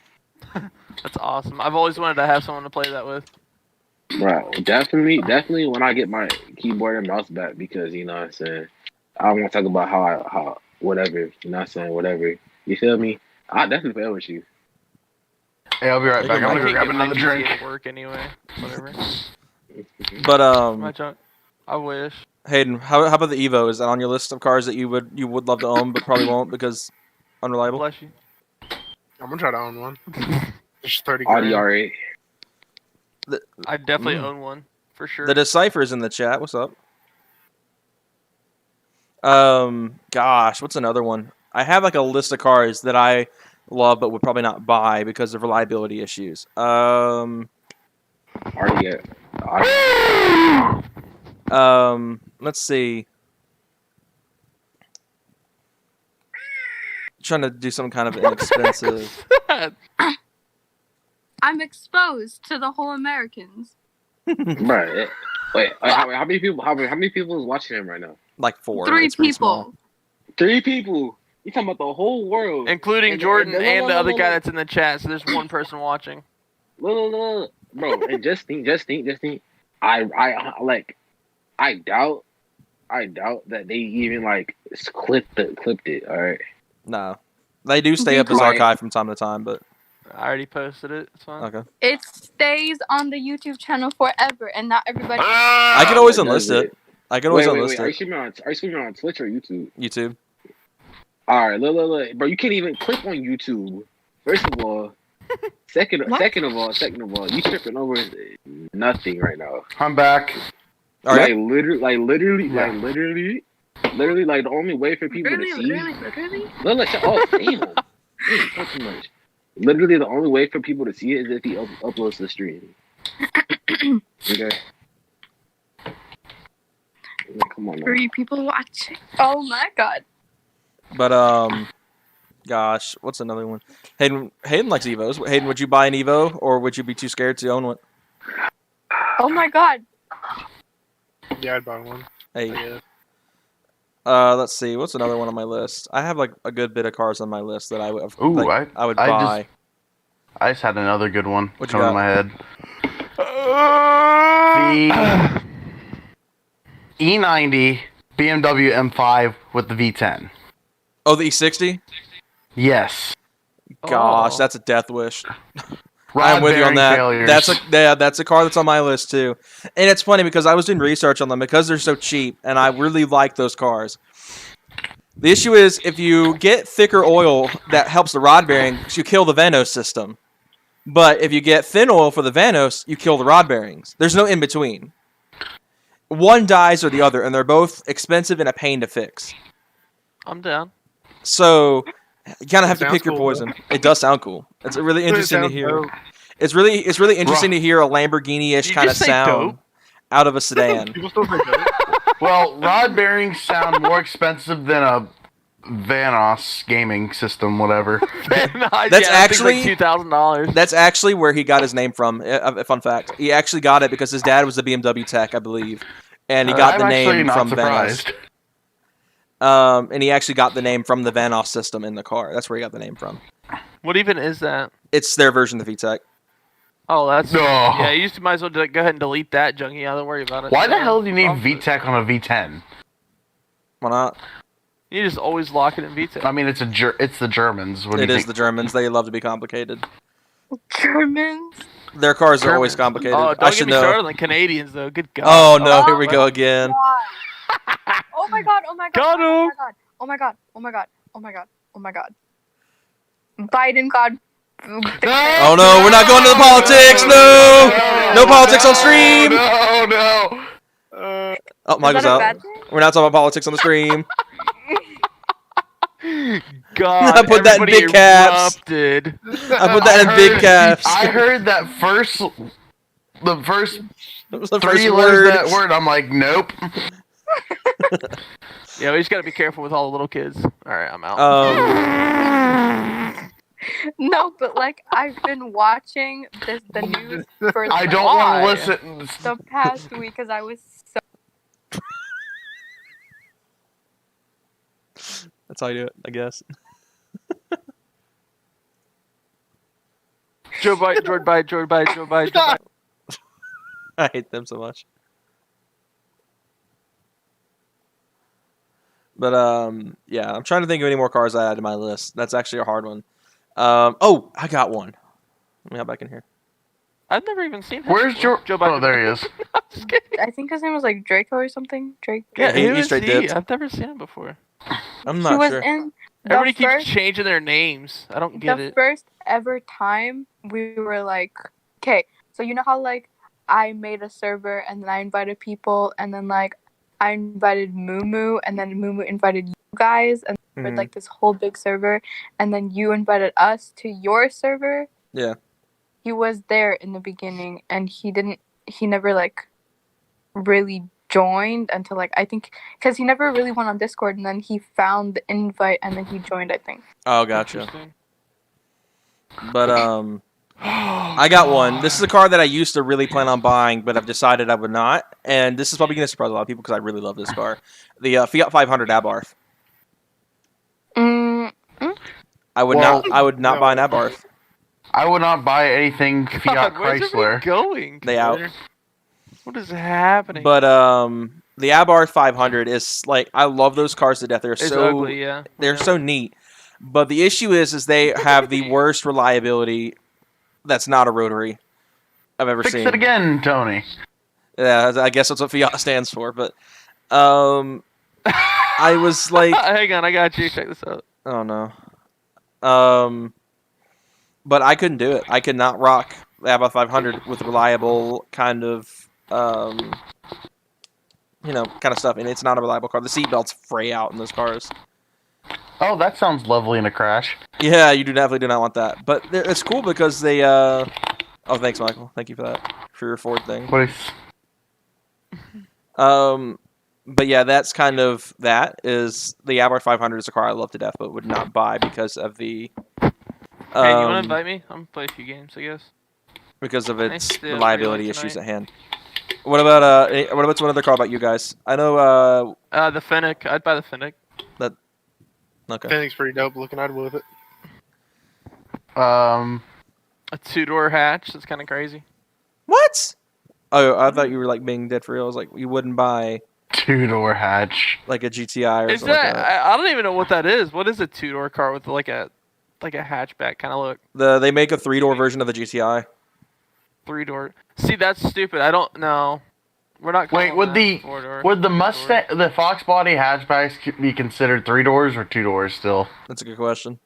S10: That's awesome. I've always wanted to have someone to play that with.
S12: Bro, definitely when I get my keyboard and mouse back, because you know what I'm saying, I don't want to talk about how whatever, you know what I'm saying, whatever. You feel me? I definitely play with you.
S8: Hey, I'll be right back. I'm gonna go grab
S10: get
S8: another
S10: my
S8: drink.
S10: PC at work anyway. Whatever.
S1: But
S10: My junk. I wish.
S1: Hayden, how about the Evo? Is that on your list of cars that you would love to own but probably won't because unreliable?
S10: Bless you.
S9: I'm gonna try to own one. Just 30
S12: Audi
S9: grand.
S12: R8.
S10: I definitely own one for sure.
S1: The Decipher's in the chat. What's up? Gosh, what's another one? I have like a list of cars that I love but would probably not buy because of reliability issues. Let's see. Trying to do some kind of inexpensive.
S11: I'm exposed to the whole Americans.
S12: Right. Wait, how many people? How many people is watching him right now?
S1: Like 4.
S11: 3
S1: It's pretty
S11: people.
S1: small.
S12: 3 people. You talking about the whole world,
S10: including Jordan and the other guy that's in the chat. So there's one person watching.
S12: Look, bro. And just think. I doubt that they even like clipped it. All right.
S1: No, they do stay up as archive from time to time, but
S10: I already posted it. It's fine.
S1: Okay.
S11: It stays on the YouTube channor forever, and not everybody.
S1: I can always enlist it. I can always enlist
S12: Are you
S1: it.
S12: streaming on Twitch or YouTube?
S1: YouTube.
S12: All right, look, bro. You can't even click on YouTube. First of all, second of all, you tripping over nothing right now.
S8: I'm back.
S12: Like literally, the only way for people to see.
S11: Literally?
S12: Look, oh damn, not too much. Literally, the only way for people to see it is if he uploads the stream. Okay. Come on, man.
S11: 3 people watching. Oh my god.
S1: But gosh, what's another one? Hayden likes Evos. Hayden, would you buy an Evo or would you be too scared to own one?
S11: Oh my god.
S9: Yeah, I'd buy one.
S1: Hey. Let's see. What's another one on my list? I have like a good bit of cars on my list that I would I would buy.
S8: I just had another good one
S1: What you
S8: come
S1: got?
S8: in my head. The E90 BMW M5 with the V10.
S1: Oh, the E60?
S8: Yes.
S1: Gosh, that's a death wish.
S8: Rod
S1: I'm with you on that.
S8: bearing
S1: That's a car that's on my list too. And it's funny because I was doing research on them because they're so cheap, and I really like those cars. The issue is if you get thicker oil that helps the rod bearings, you kill the Vanos system. But if you get thin oil for the Vanos, you kill the rod bearings. There's no in between. One dies or the other, and they're both expensive and a pain to fix.
S10: I'm down.
S1: So you kind of have to
S9: Sounds
S1: pick your
S9: cool,
S1: poison. It does sound cool. It's really interesting to
S9: sounds
S1: hear.
S9: dope.
S1: It's really interesting to hear a Lamborghini-ish
S10: You
S1: kind of
S10: just say
S1: sound
S10: dope?
S1: out of a sedan.
S9: People still think that.
S8: Well, rod bearings sound more expensive than a Vanos gaming system, whatever.
S1: That's actually
S10: like $2,000.
S1: That's actually where he got his name from. A fun fact: he actually got it because his dad was a BMW tech, I believe, and he got the
S8: I'm actually
S1: name
S8: not
S1: from
S8: surprised.
S1: Vanos. And he actually got the name from the Vanos system in the car. That's where he got the name from.
S10: What even is that?
S1: It's their version of the VTEC.
S10: Oh, that's
S8: No.
S10: Yeah, you might as well go ahead and delete that, junkie. Don't worry about it.
S8: Why the hell do you need VTEC on a V10?
S1: Why not?
S10: You just always lock it in VTEC.
S8: I mean, it's the Germans. What do
S1: It
S8: you
S1: is
S8: think?
S1: the Germans. They love to be complicated.
S11: Germans.
S1: Their cars are always complicated.
S10: Oh,
S1: I
S10: don't
S1: should
S10: get me
S1: know.
S10: started on the Canadians, though. Good God.
S1: Oh no! Here we go again.
S11: Oh my god! Oh my god!
S10: Got
S11: Oh
S10: him.
S11: my god! Oh my god! Oh my god! Oh my god! Oh my god! Biden got.
S1: Oh no! We're not going to the politics. No! No politics on stream.
S8: No.
S1: Oh, Michael's
S11: that a
S1: out.
S11: bad thing?
S1: We're not talking about politics on the stream.
S10: God,
S1: I put that in
S10: everybody
S1: big caps.
S10: erupted.
S1: I put that in big caps.
S8: I heard that the first
S1: It was the
S8: 3
S1: first
S8: letters
S1: word.
S8: of that word. I'm like, nope.
S10: Yeah, we just gotta be careful with all the little kids. All right, I'm out.
S11: No, but like I've been watching the news for
S8: I don't
S10: Why?
S8: want to listen.
S11: the past week because I was so.
S1: That's how you do it, I guess.
S10: Joe Biden, Joe Biden, Joe Biden, Joe Biden, Joe Biden.
S1: I hate them so much. But yeah, I'm trying to think of any more cars I add to my list. That's actually a hard one. Oh, I got one. Let me hop back in here.
S10: I've never even seen him.
S8: Where's
S10: before.
S8: Joe?
S10: Biden?
S8: Oh, there he is.
S10: I'm just kidding.
S11: I think his name was like Draco or something. Drake.
S10: Yeah,
S1: he-
S10: who
S1: he
S10: is
S1: straight
S10: he?
S1: dipped.
S10: I've never seen him before.
S1: I'm
S11: He
S1: not
S11: was
S1: sure.
S11: in the
S10: Everybody
S11: first,
S10: keeps changing their names. I don't get
S11: the
S10: it.
S11: first ever time we were like, okay, so you know how like I made a server and then I invited people and then like I invited Moo and then Moo invited you guys and we had
S1: Mhm.
S11: like this whole big server and then you invited us to your server.
S1: Yeah.
S11: He was there in the beginning and he never like really joined until like I think because he never really went on Discord and then he found the invite and then he joined, I think.
S1: Oh, gotcha.
S10: Interesting.
S1: But I got one. This is a car that I used to really plan on buying, but I've decided I would not. And this is probably going to surprise a lot of people because I really love this car. The Fiat 500 Abarth.
S11: Mm,
S1: I would
S8: Well,
S1: not buy an Abarth.
S8: I would not buy anything Fiat
S10: God, where's
S8: Chrysler.
S10: everybody going?
S1: They out.
S10: What is happening?
S1: But the Abarth 500 is like I love those cars to death. They're
S10: it's
S1: so
S10: ugly, yeah.
S1: they're so neat. But the issue is they have the worst reliability. That's not a rotary I've ever
S8: Fix
S1: seen.
S8: it again, Tony.
S1: Yeah, I guess that's what Fiat stands for. But I was like,
S10: hang on, I got you. Check this out.
S1: oh no. But I couldn't do it. I could not rock the Abarth 500 with reliable kind of kind of stuff. And it's not a reliable car. The seatbelts fray out in those cars.
S8: Oh, that sounds lovely in a crash.
S1: Yeah, you definitely do not want that. But it's cool because they. Oh, thanks, Michael. Thank you for that for your Ford thing.
S8: Please.
S1: But yeah, that's kind of that. Is the Abarth 500 is a car I love to death, but would not buy because of the.
S10: Hey, you want to invite me? I'm gonna play a few games, I guess.
S1: Because of
S10: Nice
S1: its
S10: to be
S1: reliability
S10: late
S1: issues
S10: tonight.
S1: at hand. What about what's one other car about you guys? I know
S10: The Fennec. I'd buy the Fennec.
S1: okay.
S9: Fennec's pretty dope looking. I'd with it.
S10: A two-door hatch. That's kind of crazy.
S1: What? Oh, I thought you were like being dead for real. I was like, you wouldn't buy
S8: Two-door hatch.
S1: like a GTI or
S10: Is
S1: something
S10: that?
S1: like that.
S10: I don't even know what that is. What is a two-door car with like a hatchback kind of look?
S1: They make a 3-door version of the GTI.
S10: Three-door. See, that's stupid. I don't know. We're not.
S8: Wait,
S10: calling
S8: would
S10: that
S8: the
S10: four-door.
S8: would the Mustang, the Fox body hatchbacks be considered 3 doors or 2 doors still?
S1: That's a good question.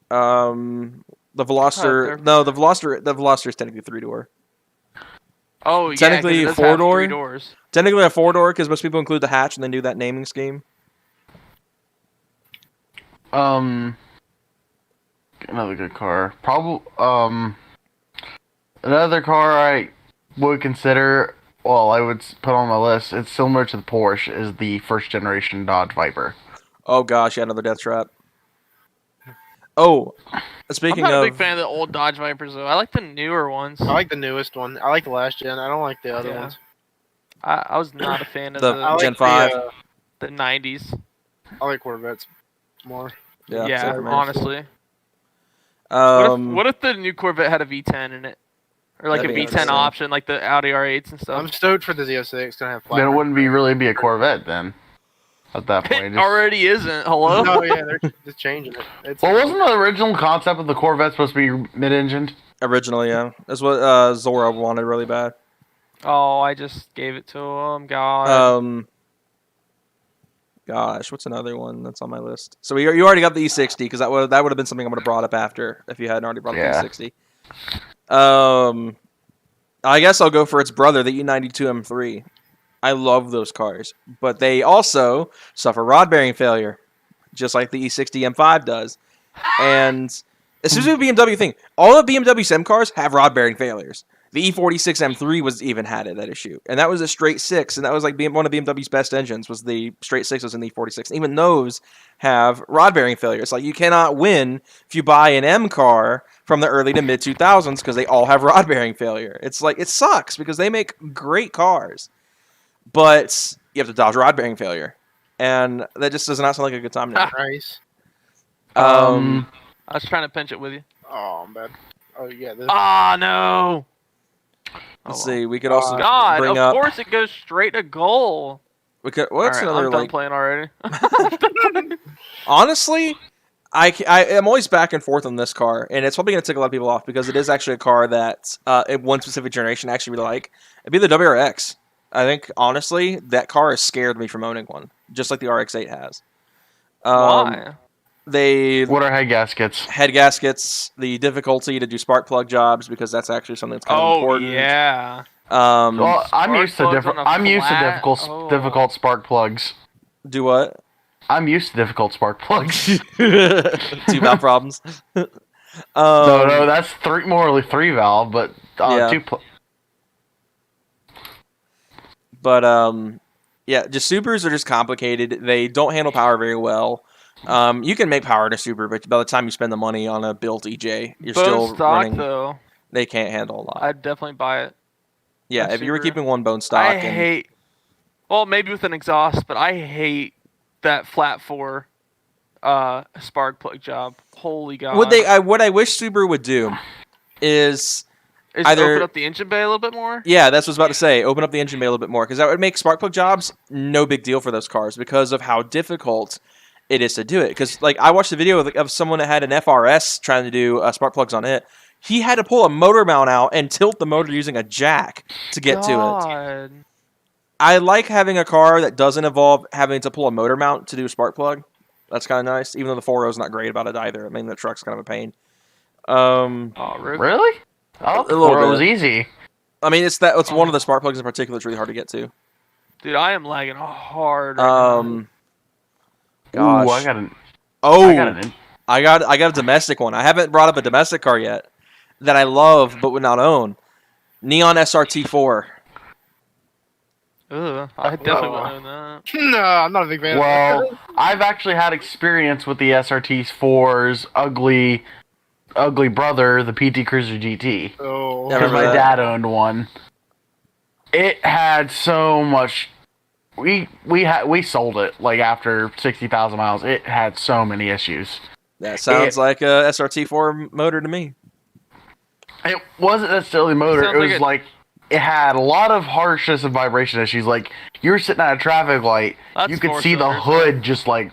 S1: The Veloster. No, the Veloster is technically 3-door.
S10: Oh, yeah. 'cause
S1: Technically
S10: it does
S1: 4-door?
S10: have 3 doors.
S1: Technically a 4-door because most people include the hatch and then do that naming scheme.
S8: Another good car. Another car I would consider. Well, I would put on my list. It's similar to the Porsche. Is the first generation Dodge Viper.
S1: Oh gosh, yeah, another death trap. Oh, speaking
S10: I'm not
S1: of,
S10: a big fan of the old Dodge Vipers though. I like the newer ones.
S9: I like the newest one. I like the last gen. I don't like the other
S10: Yeah.
S9: ones.
S10: I was not a fan of
S1: The
S10: the
S9: I like
S1: Gen 5.
S10: the 90s.
S9: I like Corvettes more.
S1: yeah,
S10: Yeah,
S1: same for me.
S10: honestly.
S1: Um,
S10: What if the new Corvette had a V10 in it? Or like a
S1: That'd be
S10: V10
S1: interesting.
S10: option, like the Audi R8s and stuff.
S9: I'm stoked for the Z06. Gonna have
S8: Then it wouldn't really be a Corvette then. At that point.
S10: It already isn't. Hello?
S9: No, yeah, they're just changing it. It's
S8: Well, wasn't the original concept of the Corvette supposed to be mid-engined?
S1: Originally, yeah, that's what Zora wanted really bad.
S10: Oh, I just gave it to him. God.
S1: Gosh, what's another one that's on my list? So you already got the E60 because that would have been something I would have brought up after if you hadn't already brought up the E60. I guess I'll go for its brother, the E92 M3. I love those cars, but they also suffer rod bearing failure, just like the E60 M5 does. And as soon as the BMW thing, all the BMW SEM cars have rod bearing failures. The E46 M3 even had that issue, and that was a straight 6, and that was like one of BMW's best engines was the straight 6s in the E46. Even those have rod bearing failures. Like you cannot win if you buy an M car from the early to mid 2000s because they all have rod bearing failure. It's like it sucks because they make great cars, but you have to dodge rod bearing failure, and that just does not sound like a good time to me.
S9: Nice.
S10: I was trying to pinch it with you.
S9: Oh, I'm bad. Oh, yeah.
S10: Ah, no.
S1: Let's see. We could also
S10: God,
S1: bring
S10: of
S1: up.
S10: course it goes straight to goal.
S1: We could. What's
S10: All right,
S1: another
S10: I'm done
S1: like?
S10: playing already.
S1: Honestly, I am always back and forth on this car, and it's probably going to tick a lot of people off because it is actually a car that one specific generation I actually really like. It'd be the WRX. I think honestly that car has scared me from owning one, just like the RX-8 has.
S10: Why?
S8: What are head gaskets?
S1: Head gaskets, the difficulty to do spark plug jobs because that's actually something that's kind of important.
S10: Yeah.
S8: Well, I'm used to
S10: Oh.
S8: difficult spark plugs.
S1: Do what?
S8: I'm used to difficult spark plugs.
S1: 2-valve problems.
S8: No, that's more 3-valve, but
S1: yeah. But yeah, just Subarus are just complicated. They don't handle power very well. You can make power in a Subaru, but by the time you spend the money on a built EJ, you're
S10: Bone
S1: still
S10: stock,
S1: running.
S10: though.
S1: They can't handle a lot.
S10: I'd definitely buy it.
S1: Yeah, if you were
S10: Subaru.
S1: keeping one bone stock.
S10: I hate. Well, maybe with an exhaust, but I hate that flat 4 spark plug job. Holy God.
S1: What I wish Subaru would do is either
S10: open up the engine bay a little bit more.
S1: Yeah, that's what I was about to say. Open up the engine bay a little bit more because that would make spark plug jobs no big deal for those cars because of how difficult it is to do it. Because like I watched a video of someone that had an FRS trying to do spark plugs on it. He had to pull a motor mount out and tilt the motor using a jack to get to it. I like having a car that doesn't involve having to pull a motor mount to do a spark plug. That's kind of nice, even though the 4.0 is not great about it either. I mean, the truck's kind of a pain.
S8: Really? Oh, the 4.0 was easy.
S1: I mean, it's one of the spark plugs in particular that's really hard to get to.
S10: Dude, I am lagging hard.
S1: Gosh.
S8: Ooh,
S1: I got a domestic one. I haven't brought up a domestic car yet that I love but would not own. Neon SRT4.
S10: I definitely want to own that.
S9: No, I'm not a big fan.
S8: Well, I've actually had experience with the SRT4's ugly brother, the PT Cruiser GT.
S9: Oh,
S8: because my dad owned one. It had so much. We sold it like after 60,000 miles. It had so many issues.
S1: That sounds like a SRT4 motor to me.
S8: It wasn't necessarily motor. It was like it had a lot of harshness and vibration issues. Like you were sitting at a traffic light, you could see the hood just like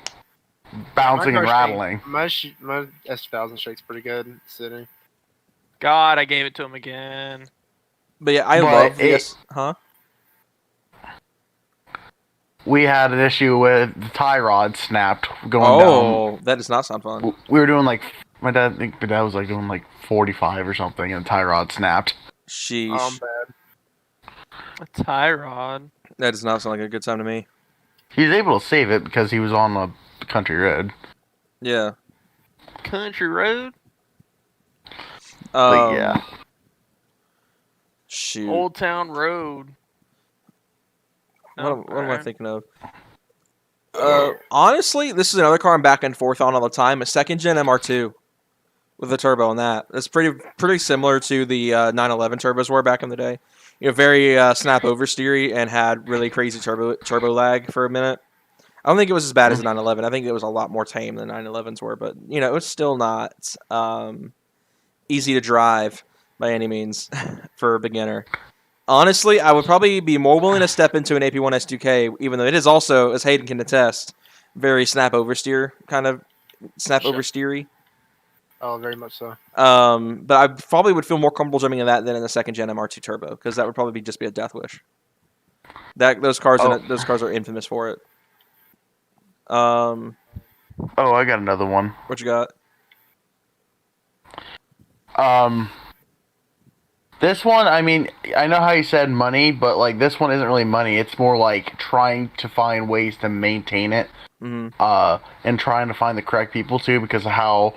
S8: bouncing and rattling.
S9: My S2000 shakes pretty good sitting.
S10: God, I gave it to him again.
S1: But yeah, I love this. Huh?
S8: We had an issue with the tie rod snapped going down.
S1: Oh, that does not sound fun.
S8: We were doing like my dad was like doing like 45 or something, and the tie rod snapped.
S1: Sheesh.
S9: Bad.
S10: A tie rod.
S1: That does not sound like a good time to me.
S8: He was able to save it because he was on the country road.
S1: Yeah.
S10: Country road?
S8: But yeah.
S1: Shoot.
S10: Old Town Road.
S1: What am I thinking of? Honestly, this is another car I'm back and forth on all the time. A second gen MR2 with a turbo on that. It's pretty similar to the 911 turbos were back in the day. You know, very snap oversteery and had really crazy turbo lag for a minute. I don't think it was as bad as the 911. I think it was a lot more tame than 911s were, but you know, it was still not easy to drive by any means for a beginner. Honestly, I would probably be more willing to step into an AP1 S2K, even though it is also, as Hayden can attest, very snap oversteer kind of oversteery.
S9: Oh, very much so.
S1: But I probably would feel more comfortable jumping in that than in the second gen MR2 Turbo, because that would probably just be a death wish. Those cars are infamous for it.
S8: Oh, I got another one.
S1: What you got?
S8: This one, I mean, I know how you said money, but like this one isn't really money. It's more like trying to find ways to maintain it, and trying to find the correct people too, because of how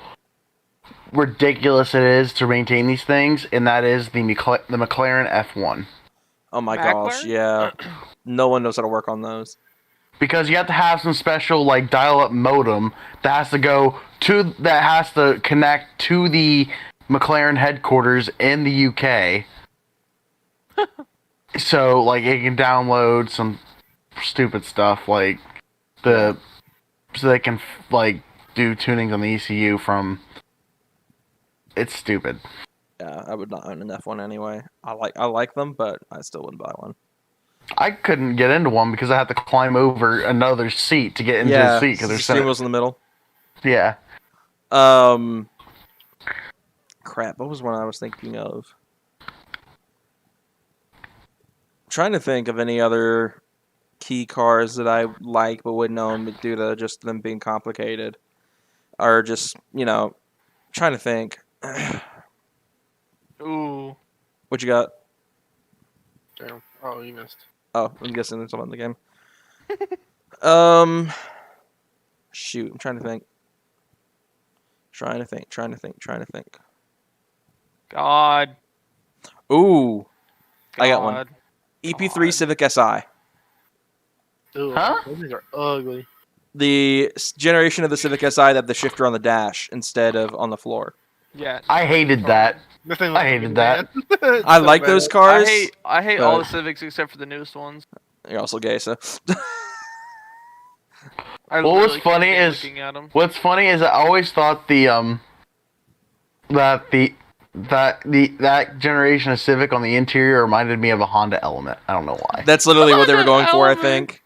S8: ridiculous it is to maintain these things, and that is the McLaren F1.
S1: Oh my gosh, yeah. No one knows how to work on those.
S8: Because you have to have some special like dial-up modem that has to connect to the McLaren headquarters in the UK. So like it can download some stupid stuff like so they can like do tunings on the ECU from. It's stupid.
S1: Yeah, I would not own an F1 anyway. I like them, but I still wouldn't buy one.
S8: I couldn't get into one because I had to climb over another seat to get into the seat because there's
S1: steering wheels in the middle.
S8: Yeah.
S1: Crap. What was one I was thinking of? Trying to think of any other key cars that I like but wouldn't own due to just them being complicated, or just trying to think.
S10: Ooh.
S1: What you got?
S9: Damn. Oh, you missed.
S1: Oh, I'm guessing there's someone in the game. Shoot, I'm trying to think. Trying to think.
S10: God.
S1: Ooh,
S10: God.
S1: I got one. EP3 Civic Si.
S9: Ooh,
S8: Huh?
S9: those things are ugly.
S1: The generation of the Civic Si that have the shifter on the dash instead of on the floor.
S10: Yeah.
S8: I hated that.
S9: This thing
S8: I hated that.
S1: I like those cars.
S10: I hate all the Civics except for the newest ones.
S1: You're also gay, so.
S8: What's funny is I always thought that generation of Civic on the interior reminded me of a Honda Element. I don't know why.
S1: That's literally what they were going for, I think.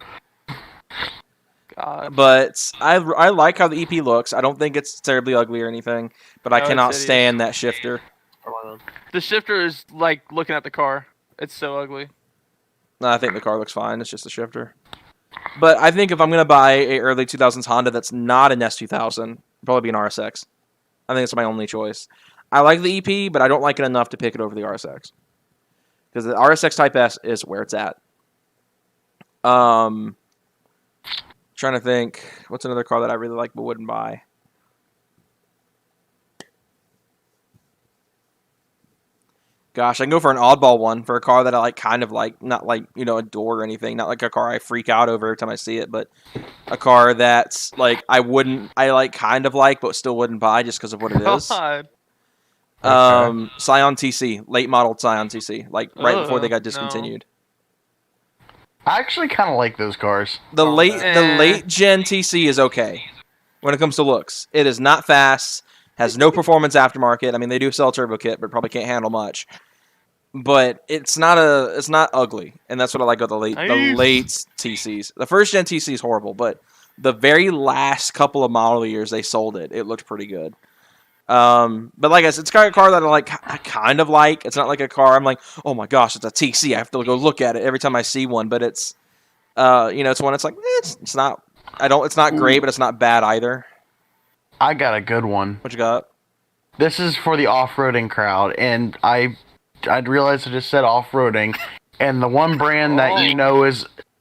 S10: God.
S1: But I like how the EP looks. I don't think it's terribly ugly or anything, but I cannot stand that shifter.
S10: The shifter is like looking at the car. It's so ugly.
S1: No, I think the car looks fine. It's just a shifter. But I think if I'm going to buy a early 2000s Honda that's not an S2000, it'd probably be an RSX. I think it's my only choice. I like the EP, but I don't like it enough to pick it over the RSX. Because the RSX Type S is where it's at. Trying to think, what's another car that I really like but wouldn't buy? Gosh, I can go for an oddball one for a car that I like, kind of like, not like, adore or anything. Not like a car I freak out over every time I see it, but a car that's like I kind of like, but still wouldn't buy just because of what it is.
S10: God.
S1: Scion TC, late model Scion TC, like right before they got discontinued.
S8: I actually kind of like those cars.
S1: The late gen TC is okay when it comes to looks. It is not fast, has no performance aftermarket. I mean, they do sell turbo kit, but probably can't handle much. But it's not ugly, and that's what I like about the late TCs. The first gen TC is horrible, but the very last couple of model years they sold it, it looked pretty good. But like I said, it's kind of a car that I kind of like. It's not like a car I'm like, oh my gosh, it's a TC. I have to go look at it every time I see one. But it's, it's one. It's like it's not. It's not great, but it's not bad either.
S8: I got a good one.
S1: What you got?
S8: This is for the off-roading crowd, and I realized I just said off-roading, and the one brand that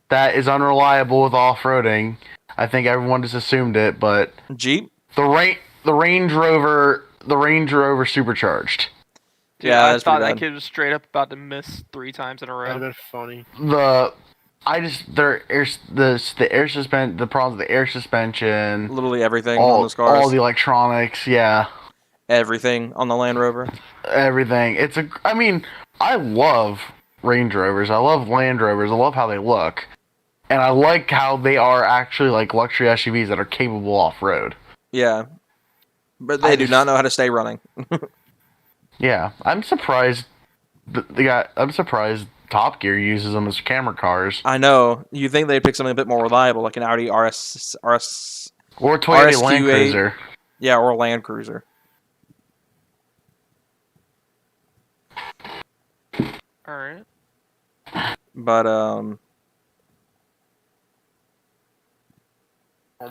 S8: that is unreliable with off-roading. I think everyone just assumed it, but
S1: Jeep.
S8: The Range Rover Supercharged.
S10: Dude, yeah, I thought that kid was straight up about to miss 3 times in a row.
S9: That'd have been funny.
S8: The air suspension, the problems with the air suspension,
S1: literally everything on those cars,
S8: all the electronics, yeah,
S1: everything on the Land Rover,
S8: everything. I love Range Rovers, I love Land Rovers, I love how they look, and I like how they are actually like luxury SUVs that are capable off-road.
S1: Yeah, but they do not know how to stay running.
S8: Yeah, I'm surprised. I'm surprised Top Gear uses them as camera cars.
S1: I know. You think they'd pick something a bit more reliable, like an Audi RS
S8: or Toyota
S1: RSQ8.
S8: Land Cruiser.
S1: Yeah, or a Land Cruiser.
S10: All right.
S1: But
S9: I'm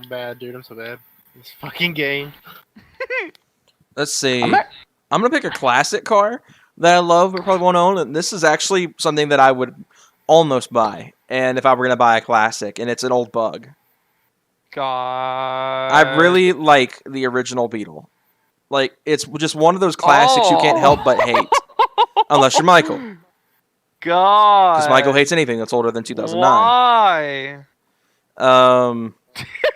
S9: bad, dude. I'm so bad. This fucking game.
S1: Let's see. I'm gonna pick a classic car that I love but probably won't own. And this is actually something that I would almost buy, and if I were gonna buy a classic, and it's an old Bug.
S10: God.
S1: I really like the original Beetle. Like, it's just one of those classics you can't help but hate, unless you're Michael.
S10: God.
S1: Because Michael hates anything that's older than 2009.
S10: Why?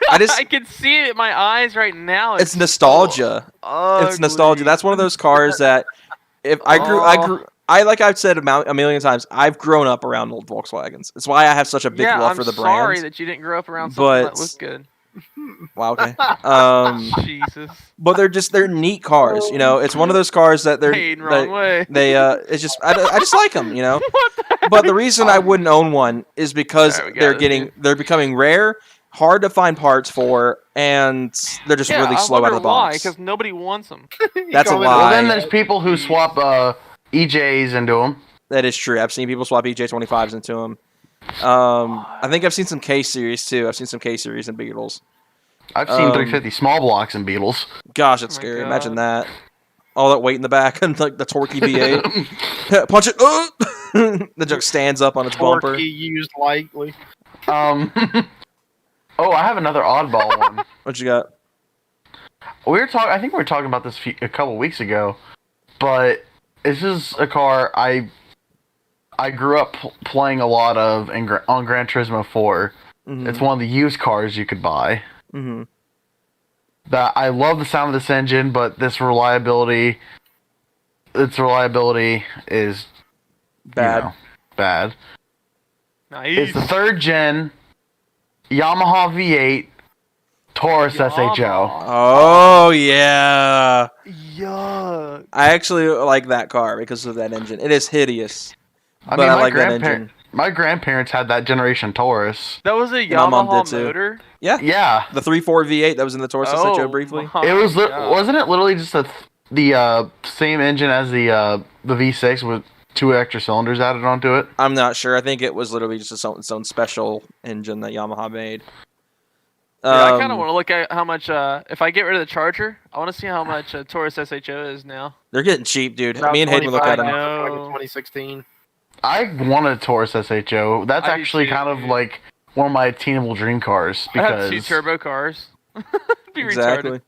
S10: I can see it in my eyes right now.
S1: It's nostalgia. It's nostalgia. That's one of those cars that if like I've said a million times, I've grown up around old Volkswagens. It's why I have such a big love for the brand.
S10: I'm sorry that you didn't grow up around something that looked good.
S1: Wow, okay.
S10: Jesus.
S1: But they're neat cars, It's one of those cars that it's just I just like them, But the reason I wouldn't own one is because they're becoming rare, hard to find parts for, and they're just really slow out of the box.
S10: Because nobody wants them.
S1: That's a lie.
S8: Well, then there's people who swap EJs into them.
S1: That is true. I've seen people swap EJ25s into them. I think I've seen some K series too. I've seen some K series and Beetles.
S8: I've seen 350 small blocks and Beetles.
S1: Gosh, it's scary. Imagine that. All that weight in the back and like the torquey V8. Punch it. The joke stands up on its bumper.
S9: Torquey used lightly.
S8: Oh, I have another oddball one.
S1: What you got?
S8: I think we were talking about this a couple weeks ago, but this is a car I grew up playing a lot of on Gran Turismo 4. Mm-hmm. It's one of the used cars you could buy.
S1: Mm-hmm.
S8: That I love the sound of this engine, but its reliability is
S1: bad.
S8: Bad.
S10: Nice.
S8: It's the 3rd gen Yamaha V8 Taurus SHO.
S1: Oh yeah.
S10: Yuck.
S1: I actually like that car because of that engine. It is hideous.
S8: I
S1: like that engine.
S8: My grandparents had that generation Taurus.
S10: That was a
S1: My mom
S10: Yamaha
S1: did too.
S10: motor?
S1: Yeah.
S8: Yeah.
S1: The 3.4 V8 that was in the Taurus SHO briefly.
S8: It was wasn't it literally just the same engine as the V6 with 2 extra cylinders added onto it?
S1: I'm not sure. I think it was literally just its own special engine that Yamaha made.
S10: Yeah, I kind of want to look at how much, if I get rid of the Charger, I want to see how much Taurus SHO is now.
S1: They're getting cheap, dude.
S9: About
S1: Me and Hayden look at them.
S9: Like in 2016.
S8: I want a Taurus SHO. That's
S10: I do
S8: actually
S10: too,
S8: kind of
S10: dude.
S8: like one of my attainable dream cars
S10: I have
S8: because
S10: 2 turbo cars. Be
S1: Exactly.
S10: retarded.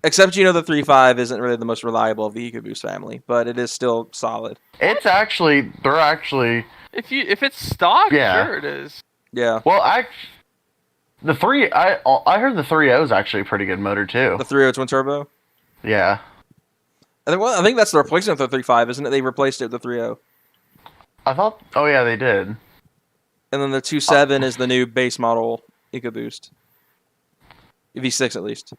S1: Except the 3.5 isn't really the most reliable of the EcoBoost family, but it is still solid.
S8: they're actually
S10: If it's stock,
S8: Yeah.
S10: sure it is.
S1: Yeah.
S8: well, I heard the 3.0 is actually a pretty good motor too.
S1: The 3.0 twin turbo.
S8: Yeah.
S1: I think that's the replacement of the 3.5, isn't it? They replaced it with the 3.0.
S8: I thought. Oh yeah, they did.
S1: And then the 2.7 is the new base model EcoBoost. V6 at least.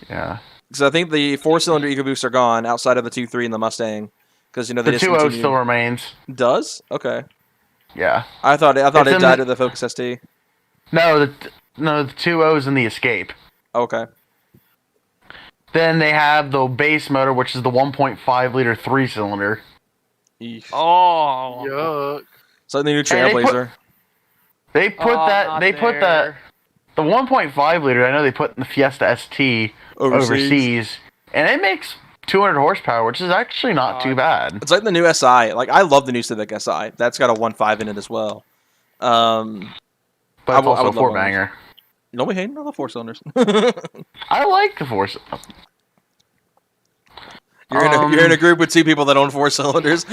S8: Yeah.
S1: So I think the 4-cylinder EcoBoosts are gone outside of the 2.3 and the Mustang, because they
S8: The 2.0
S1: discontinued.
S8: still remains.
S1: Does? Okay.
S8: Yeah.
S1: I thought
S8: It's
S1: it
S8: in
S1: died
S8: the-
S1: with the Focus ST.
S8: No, the 2.0 is in the Escape.
S1: Okay.
S8: Then they have the base motor, which is the 1.5 liter 3-cylinder.
S1: Eesh.
S10: Oh.
S9: Yuck.
S1: It's like the new
S8: Hey, they put-
S1: Trailblazer.
S8: They put that.
S10: not
S8: They put that. The 1.5 liter. I know they put in the Fiesta ST overseas, and it makes 200 horsepower, which is actually not too bad.
S1: It's like the new SI. Like I love the new Civic Si. That's got a 1.5 in it as well.
S8: But
S1: I
S8: it's
S1: would
S8: also a
S1: love
S8: 4-banger.
S1: No, we hate all the 4 cylinders.
S8: I like the 4.
S1: You're in a group with 2 people that own 4 cylinders.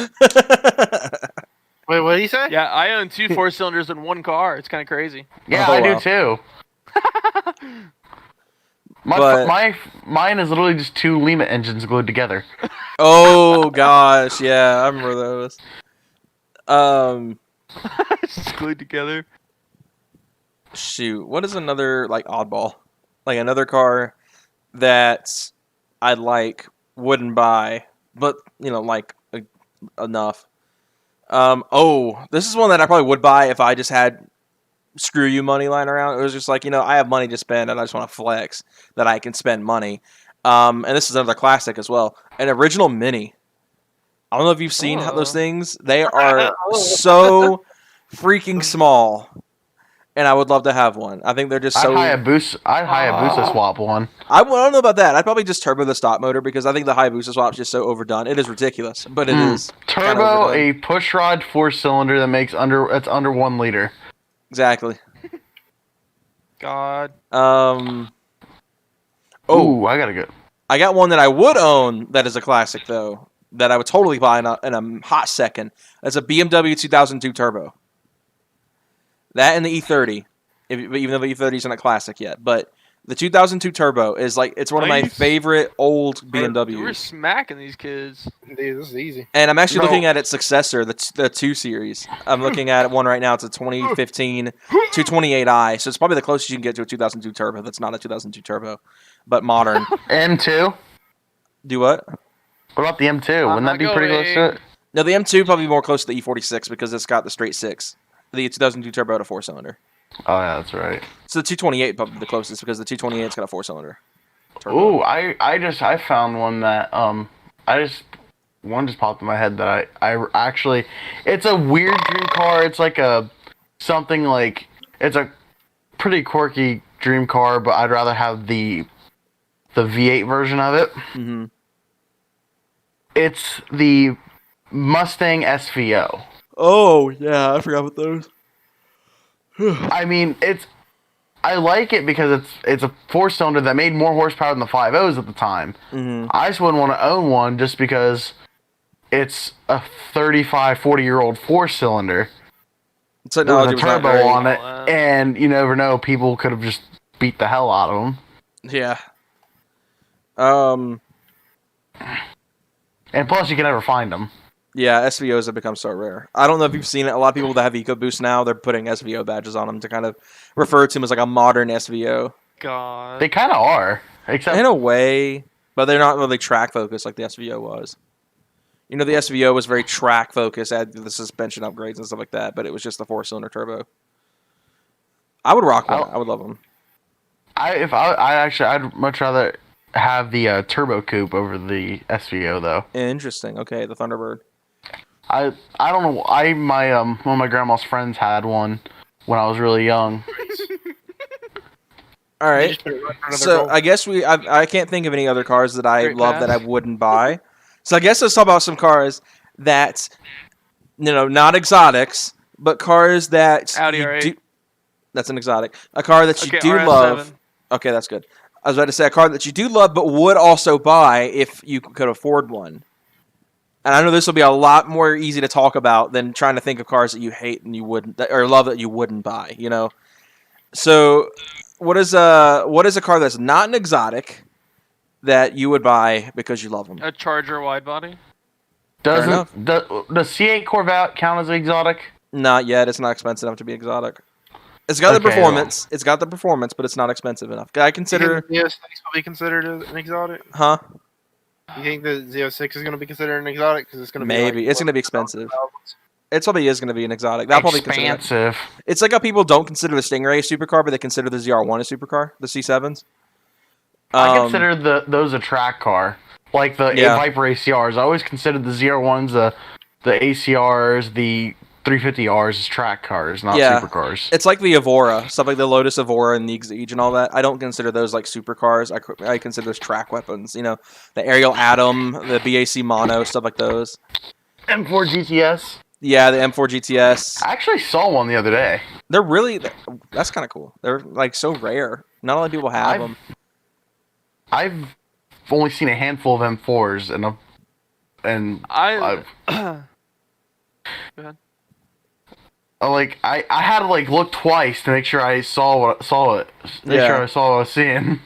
S9: Wait, what did he say?
S10: Yeah, I own 2 4-cylinders in one car. It's kind of crazy.
S8: Yeah,
S1: Oh,
S8: I
S1: wow.
S8: do too. Mine is literally just 2 Lima engines glued together.
S1: Oh gosh, yeah, I remember those.
S10: Just glued together.
S1: Shoot, what is another like oddball? Like another car that I like, wouldn't buy, but like enough. This is one that I probably would buy if I just had screw you money lying around. It was just like, I have money to spend and I just want to flex that I can spend money. And this is another classic as well. An original Mini. I don't know if you've seen those things. They are so freaking small. And I would love to have one. I think they're just so...
S8: I'd Hayabusa swap one.
S1: I don't know about that. I'd probably just turbo the stock motor because I think the Hayabusa swap is just so overdone. It is ridiculous, but it is kinda
S8: Turbo,
S1: overdone.
S8: a pushrod 4-cylinder that makes under 1 liter.
S1: Exactly.
S10: God.
S8: Ooh, I gotta go.
S1: I got one that I would own that is a classic though. That I would totally buy in a hot second. That's a BMW 2002 Turbo. That and the E30, even though the E30 isn't a classic yet, but the 2002 Turbo is it's one of my favorite old BMWs.
S10: We're smacking these kids.
S9: Dude, this is easy.
S1: And I'm actually looking at its successor, the 2 Series. I'm looking at one right now. It's a 2015 228i, so it's probably the closest you can get to a 2002 Turbo. That's not a 2002 Turbo, but modern.
S8: M2.
S1: Do what?
S8: What about the M2? Wouldn't that be pretty close to it?
S1: No, the M2 probably more close to the E46 because it's got the straight 6. The 2002 Turbo to 4-cylinder.
S8: Oh yeah, that's right.
S1: So the 228 probably the closest because the 228's got a 4-cylinder. Turbo.
S8: Ooh, I found one that one just popped in my head that I actually, it's a weird dream car. It's like something like, it's a pretty quirky dream car, but I'd rather have the V8 version of it.
S1: Mm-hmm.
S8: It's the Mustang SVO.
S1: Oh yeah, I forgot about those.
S8: I mean, I like it because it's a 4-cylinder that made more horsepower than the 5.0s at the time.
S1: Mm-hmm.
S8: I just wouldn't want to own one just because it's a 35, 40-year-old 4-cylinder.
S1: Technology
S8: with a
S1: was not
S8: turbo
S1: very-
S8: on it, and you never know, people could have just beat the hell out of them.
S1: Yeah.
S8: And plus, you can never find them.
S1: Yeah, SVOs have become so rare. I don't know if you've seen it. A lot of people that have EcoBoost now, they're putting SVO badges on them to kind of refer to them as like a modern SVO.
S10: God.
S8: They kind of are, except
S1: in a way, but they're not really track focused like the SVO was. You know, the SVO was very track focused, had the suspension upgrades and stuff like that, but it was just the 4-cylinder turbo. I would rock one. I would love them.
S8: I'd much rather have the turbo coupe over the SVO though.
S1: Interesting. Okay, the Thunderbird.
S8: I don't know. One of my grandma's friends had one when I was really young.
S1: All right. So I guess I can't think of any other cars that I
S10: Great
S1: love
S10: pass.
S1: that I wouldn't buy. So I guess let's talk about some cars that, not exotics, but cars that
S10: Audi
S1: you
S10: R8.
S1: do. That's an exotic. A car that you
S10: Okay,
S1: do
S10: RS7.
S1: love. Okay, that's good. I was about to say a car that you do love, but would also buy if you could afford one. And I know this will be a lot more easy to talk about than trying to think of cars that you hate and you wouldn't, or love that you wouldn't buy. So, what is a car that's not an exotic that you would buy because you love them?
S10: A Charger wide body.
S1: Fair enough.
S8: Does C8 Corvette count as exotic?
S1: Not yet. It's not expensive enough to be exotic. It's got the
S8: Okay,
S1: performance. It's got the performance, but it's not expensive enough. I consider.
S9: The Z06 will be considered an exotic.
S1: Huh?
S9: You think the Z06 is going to be considered an exotic because it's going to
S1: Maybe
S9: be
S1: it's going to be expensive. It probably is going to be an exotic. That'll probably consider that.
S8: Expansive.
S1: It's like how people don't consider the Stingray a supercar, but they consider the ZR1 a supercar, the C7s.
S8: I consider those a track car, like the Viper ACRs. I always considered the ZR1s, the ACRs, the 350Rs as track cars, not supercars.
S1: It's like the Evora, stuff like the Lotus Evora and the Exige and all that. I don't consider those like supercars. I consider those track weapons. The Ariel Atom, the BAC Mono, stuff like those.
S8: M4 GTS.
S1: Yeah, the M4 GTS.
S8: I actually saw one the other day.
S1: They're really, that's kind of cool. They're like so rare. Not a lot of people have them.
S8: I've only seen a handful of M4s,
S10: Go ahead.
S8: I had to look twice to make sure I saw it. Make sure I saw what I was seeing.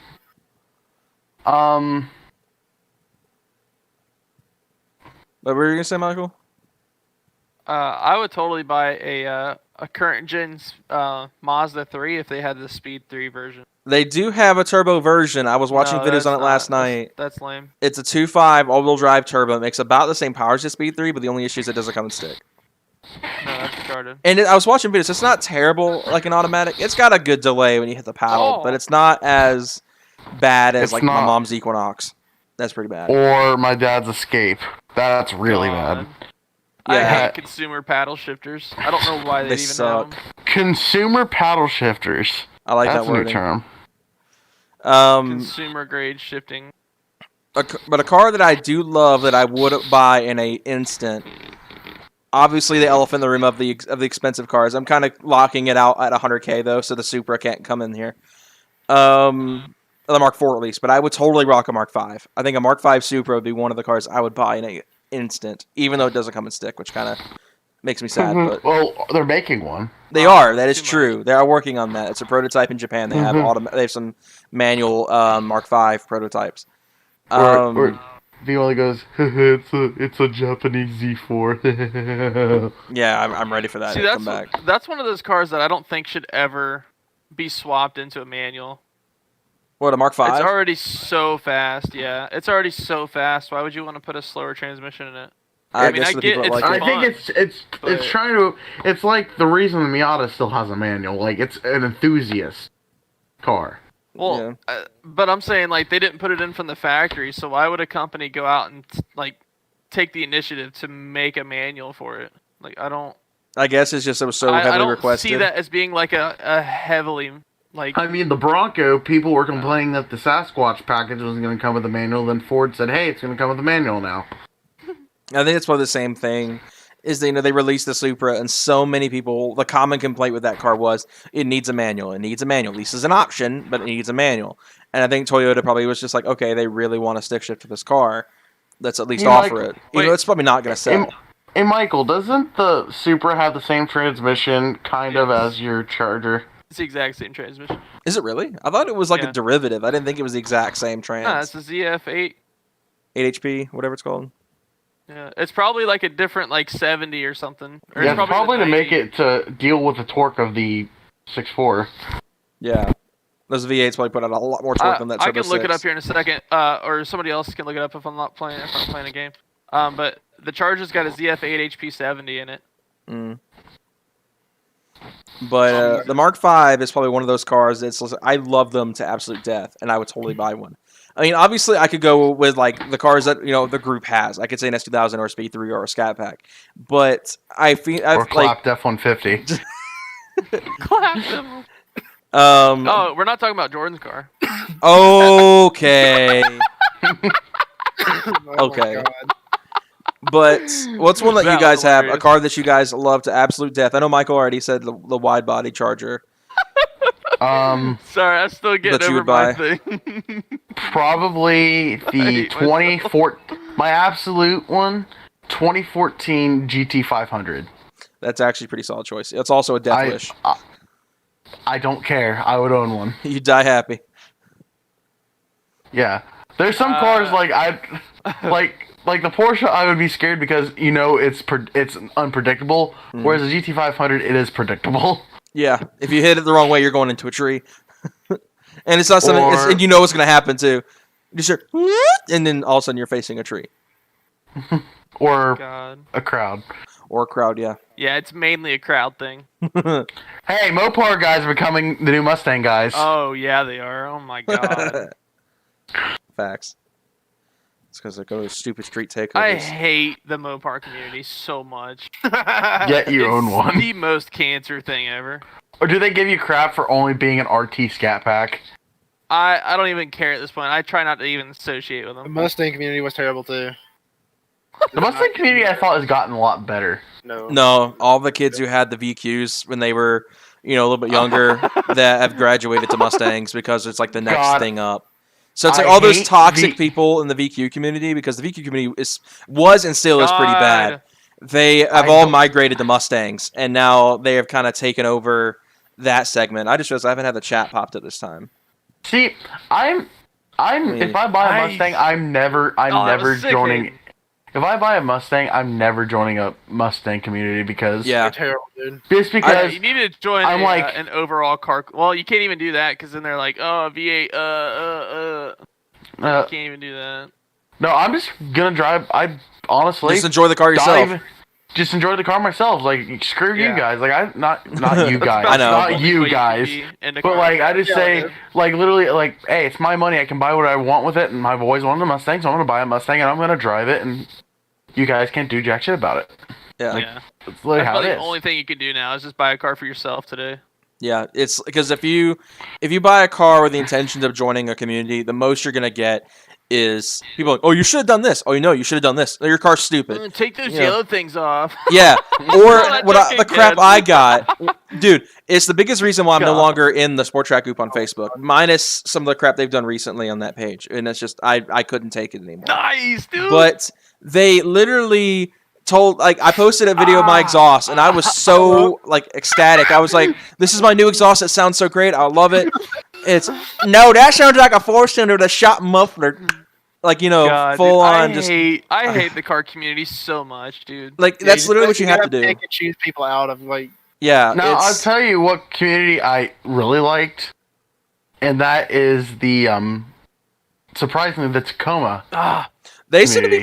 S1: What were you gonna say, Michael?
S10: I would totally buy a current gen Mazda 3 if they had the Speed 3 version.
S1: They do have a turbo version. I was watching videos on it last night.
S10: That's lame.
S1: It's a 2.5 all-wheel drive turbo. It makes about the same power as the Speed 3, but the only issue is it doesn't come in stick.
S10: No, that's retarded.
S1: And I was watching videos. It's not terrible like an automatic. It's got a good delay when you hit the paddle, but it's not as bad as my mom's Equinox. That's pretty bad.
S8: Or my dad's Escape. That's really bad.
S10: I hate consumer paddle shifters. I don't know why they even
S1: suck.
S10: have them.
S8: Consumer paddle shifters.
S1: I like
S8: That's
S1: that wording.
S8: a new term.
S10: Consumer grade shifting.
S1: But a car that I do love that I would buy in an instant. Obviously, the elephant in the room of the expensive cars. I'm kind of locking it out at 100K though, so the Supra can't come in here. The Mark IV at least, but I would totally rock a Mark V. I think a Mark V Supra would be one of the cars I would buy in an instant, even though it doesn't come in stick, which kind of makes me sad. But
S8: well, they're making one.
S1: They are. That is true. They are working on that. It's a prototype in Japan. They have they have some manual Mark V prototypes.
S8: Or the only goes, it's a Japanese Z4.
S1: Yeah, I'm ready for that.
S10: See, that's one of those cars that I don't think should ever be swapped into a manual.
S1: What, a Mark V?
S10: It's already so fast, yeah. It's already so fast. Why would you want to put a slower transmission in it? I mean, I get it's
S8: I
S10: fun,
S8: think it's trying to. It's like the reason the Miata still has a manual. Like it's an enthusiast car.
S10: Well, but I'm saying like they didn't put it in from the factory, so why would a company go out and like take the initiative to make a manual for it? Like I don't.
S1: I guess it's just it was so heavily
S10: I don't
S1: requested.
S10: see that as being like a heavily like.
S8: I mean, the Bronco, people were complaining that the Sasquatch package wasn't going to come with a manual. Then Ford said, "Hey, it's going to come with a manual now."
S1: I think it's probably the same thing. Is they released the Supra, and so many people. The common complaint with that car was it needs a manual. It needs a manual. At least as an option, but it needs a manual. And I think Toyota probably was just like, okay, they really want a stick shift to this car. Let's at least offer it. Even though it's probably not going to sell.
S8: Hey, Michael, doesn't the Supra have the same transmission kind of as your Charger?
S10: It's the exact same transmission.
S1: Is it really? I thought it was like a derivative. I didn't think it was the exact same trans.
S10: Nah, it's a ZF8.
S1: 8HP, whatever it's called.
S10: Yeah, it's probably like a different like 70 or something. Or
S8: Yeah,
S10: it's
S8: probably to make it to deal with the torque of the 6.4.
S1: Yeah. Those V8s probably put out a lot more torque than that Turbo
S10: I can look
S1: 6.
S10: it up here in a second, or somebody else can look it up if I'm not playing. If I'm playing a game, but the Charger's got a ZF8 HP70 in it.
S1: But the Mark V is probably one of those cars that's I love them to absolute death, and I would totally buy one. I mean, obviously, I could go with like the cars that the group has. I could say an S2000 or a Speed 3 or a Scat Pack, but I feel
S8: or Clapped F-150.
S10: Oh, we're not talking about Jordan's car.
S1: Okay.
S9: Oh
S1: Okay. But what's one that you guys have? A car that you guys love to absolute death? I know Michael already said the wide body Charger.
S10: Sorry, I'm still getting over my thing.
S8: Probably the 2014, my absolute one, 2014 GT500.
S1: That's actually a pretty solid choice. It's also a death wish.
S8: I don't care. I would own one.
S1: You die happy.
S8: Yeah. There's some cars like like the Porsche. I would be scared because it's unpredictable. Whereas the GT500, it is predictable.
S1: Yeah, if you hit it the wrong way, you're going into a tree, and it's not something. And you know what's going to happen too. You just and then all of a sudden you're facing a tree,
S8: or a crowd,
S1: Yeah.
S10: Yeah, it's mainly a crowd thing.
S8: Hey, Mopar guys are becoming the new Mustang guys.
S10: Oh yeah, they are. Oh my god.
S1: Facts. It's because they go to stupid street takeovers.
S10: I hate the Mopar community so much.
S8: Yet you own one.
S10: The most cancer thing ever.
S8: Or do they give you crap for only being an RT Scat Pack?
S10: I don't even care at this point. I try not to even associate with them.
S9: The Mustang community was terrible too.
S8: The Mustang community, I thought, has gotten a lot better.
S1: No, all the kids who had the VQs when they were, a little bit younger, that have graduated to Mustangs because it's like the next thing up. So it's like all those toxic people in the VQ community, because the VQ community was and still is pretty bad. They have all migrated to Mustangs, and now they have kind of taken over that segment. I just realized I haven't had the chat popped up this time.
S8: See, if I buy a Mustang, I'm never joining. If I buy a Mustang, I'm never joining a Mustang community because
S9: they're terrible, dude.
S8: Just because
S10: you need to join an overall car. Well, you can't even do that because then they're like, oh, V8, you can't even do that.
S8: No, I'm just gonna drive. I honestly
S1: just enjoy the car yourself.
S8: Just enjoy the car myself. Like screw you guys. Like not you guys.
S1: I know.
S8: Not you guys. But like I just say like literally like, hey, it's my money. I can buy what I want with it, and I've always wanted a Mustang, so I'm gonna buy a Mustang and I'm gonna drive it, and you guys can't do jack shit about it.
S1: Yeah.
S8: That's literally how it is.
S10: The only thing you can do now is just buy a car for yourself today.
S1: Yeah, it's because if you buy a car with the intention of joining a community, the most you're gonna get is people like, oh, you should have done this. Oh, you should have done this. Oh, your car's stupid.
S10: Take those yellow things off.
S1: Yeah, or the crap I got, dude. It's the biggest reason why I'm no longer in the Sport Track group on Facebook, minus some of the crap they've done recently on that page, and it's just I couldn't take it anymore.
S10: Nice, dude.
S1: But they literally told, I posted a video of my exhaust, and I was so ecstatic. I was like, this is my new exhaust. It sounds so great. I love it. That sounds like a 4-cylinder with a shot muffler.
S10: God,
S1: full
S10: dude,
S1: on.
S10: I hate the car community so much, dude.
S1: That's literally what you have to do.
S9: Pick and choose people out of
S1: Yeah.
S8: Now I'll tell you what community I really liked, and that is the surprisingly the Tacoma.
S1: They seem to be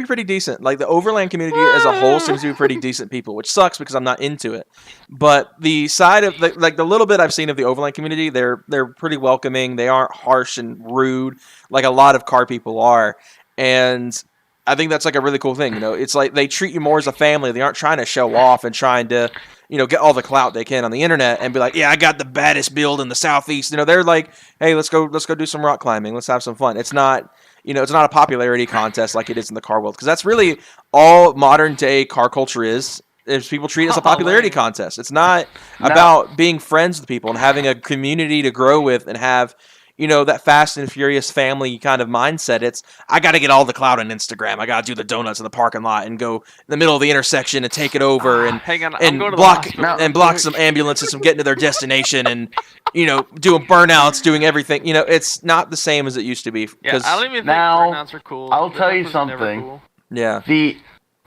S1: pretty decent. Like the Overland community as a whole seems to be pretty decent people, which sucks because I'm not into it. But the side of the little bit I've seen of the Overland community, they're pretty welcoming. They aren't harsh and rude like a lot of car people are, and I think that's like a really cool thing. You know, it's like they treat you more as a family. They aren't trying to show off and trying to, you know, get all the clout they can on the internet and be like, yeah, I got the baddest build in the Southeast. You know, they're like, hey, let's go do some rock climbing. Let's have some fun. It's not. You know, it's not a popularity contest like it is in the car world, because that's really all modern day car culture is people treat it as a popularity contest. It's not about being friends with people and having a community to grow with and have, you know, that Fast and Furious family kind of mindset. It's, I got to get all the clout on Instagram. I got to do the donuts in the parking lot and go in the middle of the intersection and take it over and
S10: hang on,
S1: and block some ambulances from getting to their destination and, you know, doing burnouts, doing everything. You know, it's not the same as it used to be.
S10: Yeah, I don't even think burnouts are cool.
S8: I'll tell you something.
S10: Cool.
S1: Yeah.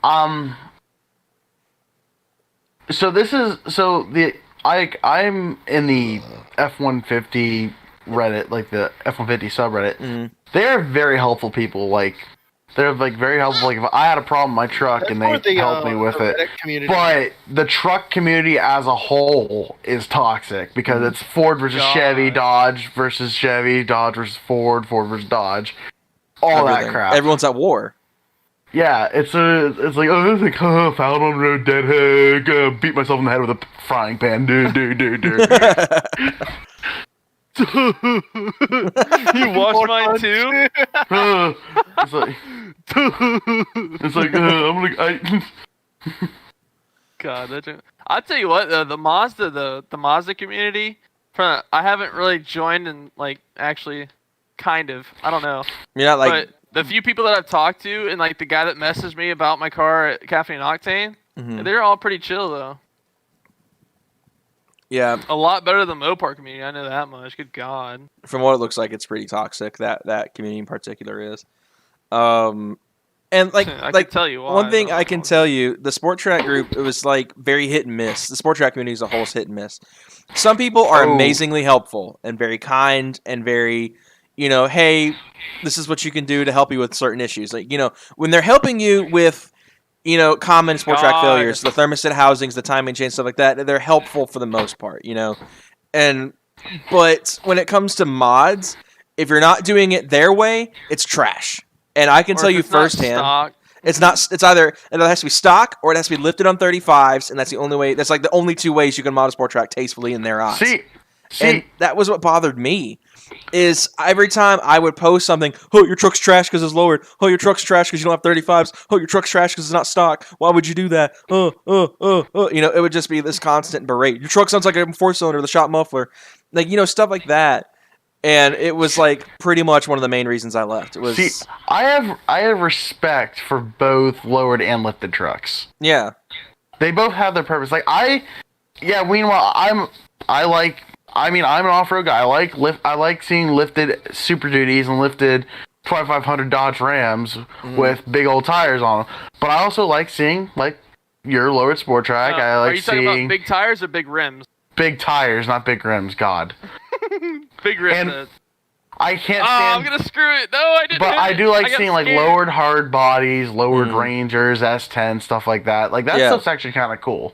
S8: I'm in the F-150 Reddit, like the F-150 subreddit.
S1: Mm-hmm.
S8: They're very helpful people. Like, they're like very helpful. Like, if I had a problem with my truck and they helped me with it. But the truck community as a whole is toxic because it's Ford versus Chevy, Dodge versus Chevy, Dodge versus Ford, Ford versus Dodge, all that crap.
S1: Everyone's at war.
S8: Yeah, it's like, found on road, dead, beat myself in the head with a frying pan, dude.
S10: You watched mine too?
S8: I'm like,
S10: God, I'll tell you what, the Mazda community, I haven't really joined and like actually, kind of, I don't know.
S1: You're not like.
S10: But the few people that I've talked to and like the guy that messaged me about my car at Caffeine Octane, they're all pretty chill though.
S1: Yeah,
S10: a lot better than the Mopar community. I know that much. Good God.
S1: From what it looks like, it's pretty toxic. That community in particular is. And like,
S10: I can tell you why,
S1: one thing I can tell you, the Sport Track group, it was like very hit and miss. The Sport Track community as a whole is hit and miss. Some people are amazingly helpful and very kind and very, you know, hey, this is what you can do to help you with certain issues. Like, you know, when they're helping you with, you know, common Sport Track failures, the thermostat housings, the timing chain, stuff like that, they're helpful for the most part, you know. But when it comes to mods, if you're not doing it their way, it's trash. And I can tell you firsthand, it's either it has to be stock or it has to be lifted on 35s, and that's the only way. That's like the only two ways you can mod a Sport Track tastefully in their eyes.
S8: See,
S1: and that was what bothered me. Is every time I would post something, oh, your truck's trash because it's lowered. Oh, your truck's trash because you don't have 35s. Oh, your truck's trash because it's not stock. Why would you do that? You know, it would just be this constant berate. Your truck sounds like a 4-cylinder with a shot muffler. Like, you know, stuff like that. And it was like pretty much one of the main reasons I left. It was.
S8: See, I have respect for both lowered and lifted trucks.
S1: Yeah.
S8: They both have their purpose. Like meanwhile, I'm an off-road guy. I like seeing lifted Super Duties and lifted 2500 Dodge Rams with big old tires on them. But I also like seeing like your lowered Sport Track. I like seeing.
S10: Are you talking about big tires or big rims?
S8: Big tires, not big rims. God.
S10: Big rims. And
S8: I can't stand.
S10: I'm gonna screw it. No, I didn't.
S8: But I do like seeing like lowered hard bodies, lowered Rangers, S10, stuff like that. Like that stuff's actually kind of cool.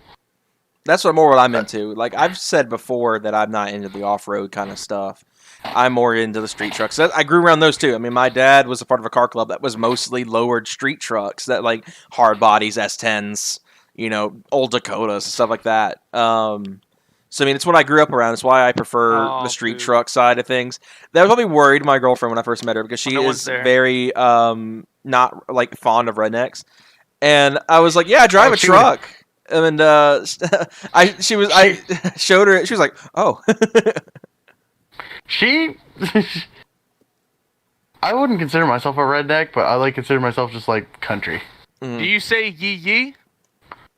S1: That's what I'm into. Like I've said before that I'm not into the off-road kind of stuff. I'm more into the street trucks. I grew around those too. I mean, my dad was a part of a car club that was mostly lowered street trucks, that like hard bodies, S10s, you know, old Dakotas, stuff like that. So I mean, it's what I grew up around. It's why I prefer the street truck side of things. That probably worried my girlfriend when I first met her because she is very not like fond of rednecks, and I was like, "Yeah, I drive a truck." And I showed her. She was like, "Oh."
S8: I wouldn't consider myself a redneck, but I consider myself just like country.
S10: Do you say yee yee?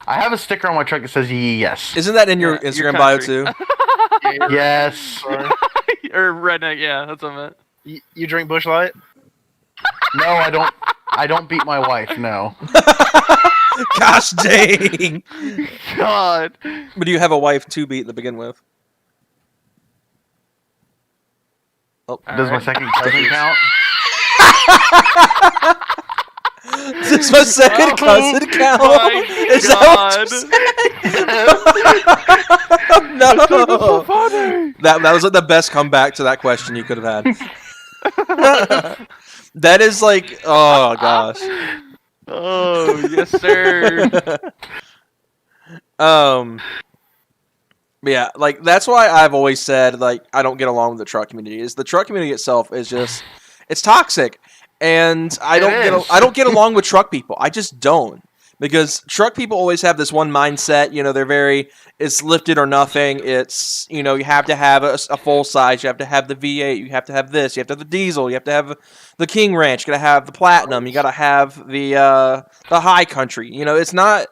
S8: I have a sticker on my truck that says yee yes.
S1: Isn't that in your Instagram bio too?
S8: Yes.
S10: Or redneck, yeah, that's what I meant.
S9: You drink Busch Light?
S8: No, I don't. I don't beat my wife. No.
S1: Gosh dang.
S10: God.
S1: But do you have a wife to beat to begin with?
S8: Oh, does my second cousin count?
S1: Does my second cousin count?
S10: My
S1: Is
S10: God.
S1: that what you said? No.
S8: so funny.
S1: That was like the best comeback to that question you could have had. That is like, oh gosh.
S10: Oh, yes, sir.
S1: Yeah, like that's why I've always said like I don't get along with the truck community. Is the truck community itself is just it's toxic, and I don't get along with truck people. I just don't, because truck people always have this one mindset. You know, they're very it's lifted or nothing. It's you have to have a full size. You have to have the V8. You have to have this. You have to have the diesel. You have to have the King Ranch. You got to have the Platinum. You got to have the High Country. It's not.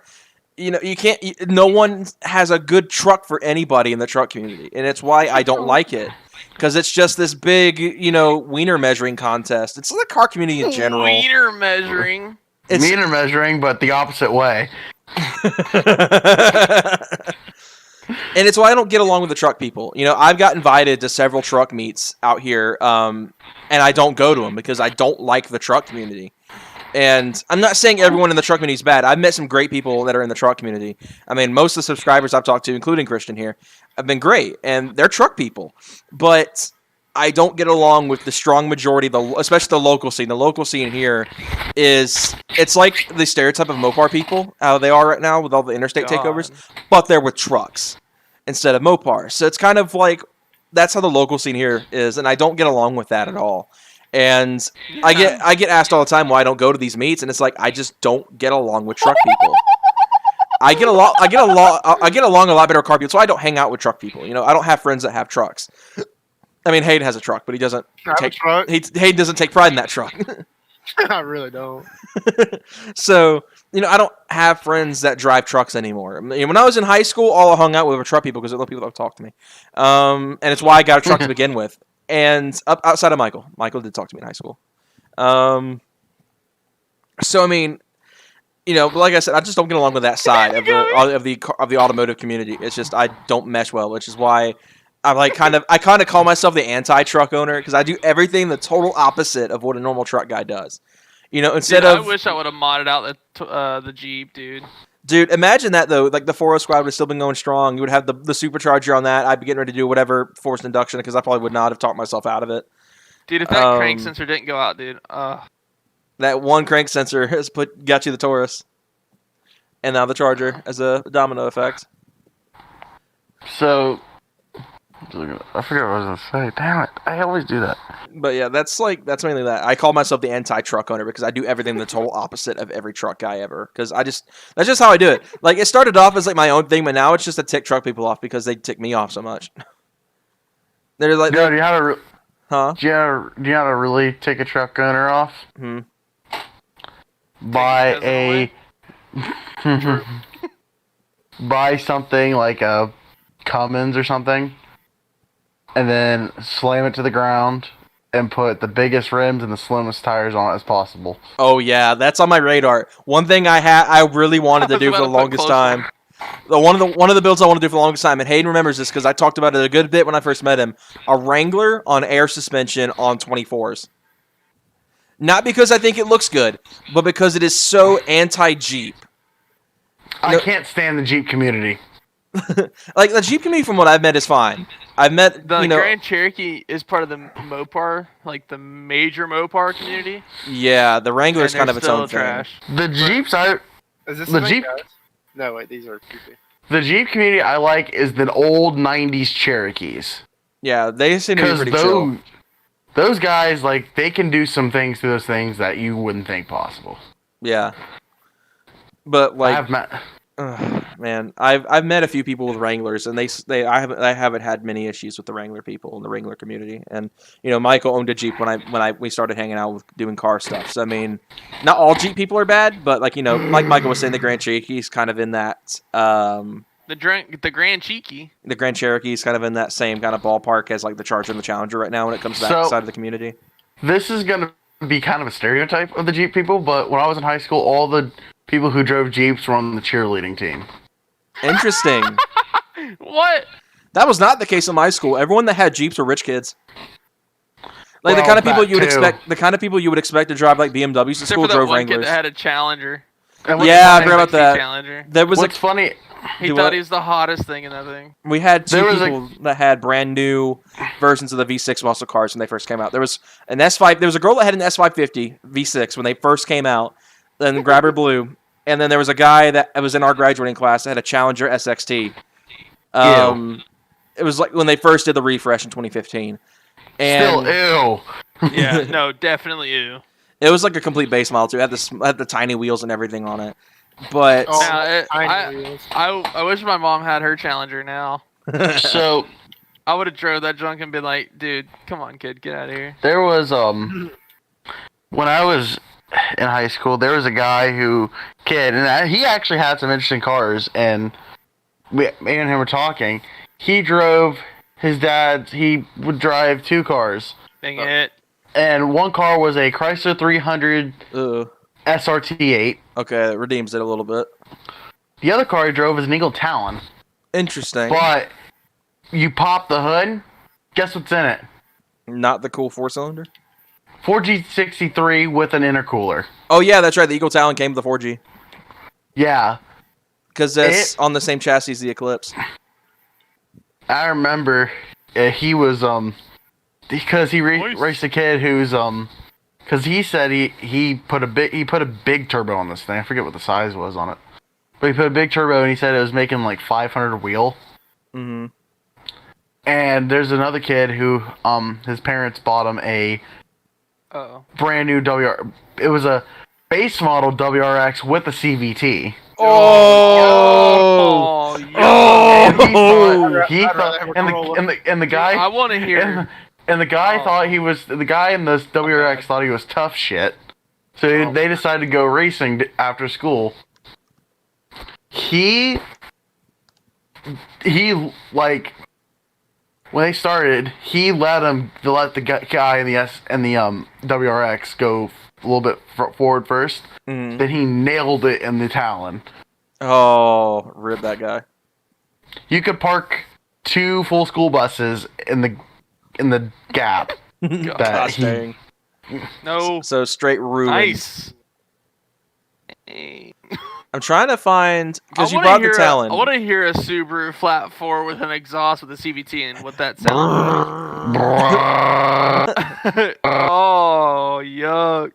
S1: You can't. No one has a good truck for anybody in the truck community, and it's why I don't like it, because it's just this big, wiener measuring contest. It's the car community in general.
S10: Wiener measuring.
S1: It's
S8: wiener measuring, but the opposite way.
S1: And it's why I don't get along with the truck people. I've got invited to several truck meets out here, and I don't go to them because I don't like the truck community. And I'm not saying everyone in the truck community is bad. I've met some great people that are in the truck community. I mean, most of the subscribers I've talked to, including Christian here, have been great, and they're truck people. But I don't get along with the strong majority, especially the local scene. The local scene here it's like the stereotype of Mopar people, how they are right now with all the interstate takeovers, but they're with trucks instead of Mopar. So it's kind of like that's how the local scene here is, and I don't get along with that at all. And I get asked all the time why I don't go to these meets, and it's like I just don't get along with truck people. I get along a lot better with car people, so I don't hang out with truck people. I don't have friends that have trucks. I mean, Hayden has a truck, but he doesn't Hayden doesn't take pride in that truck.
S9: I really don't.
S1: So, I don't have friends that drive trucks anymore. When I was in high school, all I hung out with were truck people because they're the people that would talk to me. And it's why I got a truck to begin with. And outside of Michael did talk to me in high school. So I mean, like I said, I just don't get along with that side of the automotive community. It's just I don't mesh well, which is why I kind of call myself the anti-truck owner, because I do everything the total opposite of what a normal truck guy does. I
S10: wish I would have modded out the Jeep, dude.
S1: Dude, imagine that, though. Like, the 4.0 squad would have still been going strong. You would have the supercharger on that. I'd be getting ready to do whatever forced induction, because I probably would not have talked myself out of it.
S10: Dude, if that crank sensor didn't go out, dude.
S1: That one crank sensor has got you the Taurus. And now the Charger as a domino effect.
S8: So, I forget what I was going to say. Damn it. I always do that.
S1: But yeah, that's mainly that. I call myself the anti-truck owner because I do everything the total opposite of every truck guy ever. Because that's just how I do it. Like, it started off as like my own thing, but now it's just to tick truck people off because they tick me off so much. They're like,
S8: do you know how to really take a truck owner off? Buy something like a Cummins or something, and then slam it to the ground and put the biggest rims and the slimmest tires on it as possible.
S1: Oh yeah, that's on my radar. One thing I really wanted to do for the longest time. One of the builds I want to do for the longest time, and Hayden remembers this because I talked about it a good bit when I first met him. A Wrangler on air suspension on 24s. Not because I think it looks good, but because it is so anti-Jeep.
S8: I can't stand the Jeep community.
S1: Like, the Jeep community, from what I've met, is fine. I've met
S10: the Grand Cherokee is part of the Mopar, like the major Mopar community.
S1: Yeah, the Wrangler is kind of its own
S10: trash.
S1: thing.
S8: The Jeeps
S9: Is this
S8: the Jeep?
S9: guys? No, wait, these are creepy.
S8: The Jeep community I like is the old '90s Cherokees.
S1: Yeah, they seem to be pretty chill.
S8: Those guys, like, they can do some things to those things that you wouldn't think possible.
S1: Yeah, but like, I've met a few people with Wranglers, and I haven't had many issues with the Wrangler people in the Wrangler community. And Michael owned a Jeep when we started hanging out with doing car stuff. So I mean, not all Jeep people are bad, but like like Michael was saying, the Grand Cherokee's kind of in that.
S10: The Grand Cherokee.
S1: The Grand Cherokee is kind of in that same kind of ballpark as like the Charger and the Challenger right now when it comes to that side of the community.
S8: This is going to be kind of a stereotype of the Jeep people, but when I was in high school, all the people who drove Jeeps were on the cheerleading team.
S1: Interesting.
S10: What?
S1: That was not the case in my school. Everyone that had Jeeps were rich kids. Like the
S8: Well,
S1: kind of people
S8: that
S1: you would
S8: too.
S1: expect. The kind of people you would expect to drive like BMWs to
S10: Except
S1: school
S10: for that
S1: drove
S10: one kid
S1: Wranglers.
S10: that had a Challenger.
S8: And what's
S1: Yeah, I
S8: funny-
S1: forgot about that.
S10: Challenger.
S1: There was
S8: What's funny?
S10: He
S1: Do
S10: thought
S1: what?
S10: he was the hottest thing in that thing.
S1: We had two
S8: There was
S1: people that had brand new versions of the V6 muscle cars when they first came out. There was an S5. There was a girl that had an S550 V6 when they first came out. Then Grabber Blue, and then there was a guy that was in our graduating class that had a Challenger SXT. It was like when they first did the refresh in 2015. And
S8: Still, ew.
S10: Yeah, no, definitely ew.
S1: it was like a complete base model too. It had the tiny wheels and everything on it. But
S9: Oh,
S10: Now,
S9: tiny wheels.
S10: I wish my mom had her Challenger now.
S8: So
S10: I would have drove that junk and been like, dude, come on, kid, get out of here.
S8: there was when I was in high school, there was a guy and he actually had some interesting cars, and me and him were talking. He drove his dad's. He would drive two cars,
S10: Dang it.
S8: and one car was a Chrysler 300 SRT8.
S1: Okay, that redeems it a little bit.
S8: The other car he drove was an Eagle Talon.
S1: Interesting.
S8: But you pop the hood, guess what's in it?
S1: Not the cool 4-cylinder?
S8: 4G63 with an intercooler.
S1: Oh, yeah, that's right. The Eagle Talon came with the 4G.
S8: Yeah.
S1: Because that's on the same chassis as the Eclipse.
S8: I remember he was, because he raced a kid who's, because he said he put a big turbo on this thing. I forget what the size was on it. But he put a big turbo and he said it was making like 500 a wheel.
S1: Mm-hmm.
S8: And there's another kid who, his parents bought him a brand new it was a base model WRX with a CVT.
S10: Oh,
S8: He thought, and the guy.
S10: I want to hear.
S8: And the guy thought he was the guy in this WRX thought he was tough shit. So they decided to go racing after school. He like when they started, he let the guy in the WRX go a little bit forward first.
S1: Mm-hmm.
S8: Then he nailed it in the Talon.
S1: Oh, rip that guy.
S8: You could park 2 full school buses in the gap.
S1: Gosh dang.
S10: No.
S1: So straight ruined.
S10: Nice.
S1: I'm trying to find, because you brought the Talon.
S10: I want to hear a Subaru Flat 4 with an exhaust with a CVT and what that sounds like. Oh, yuck.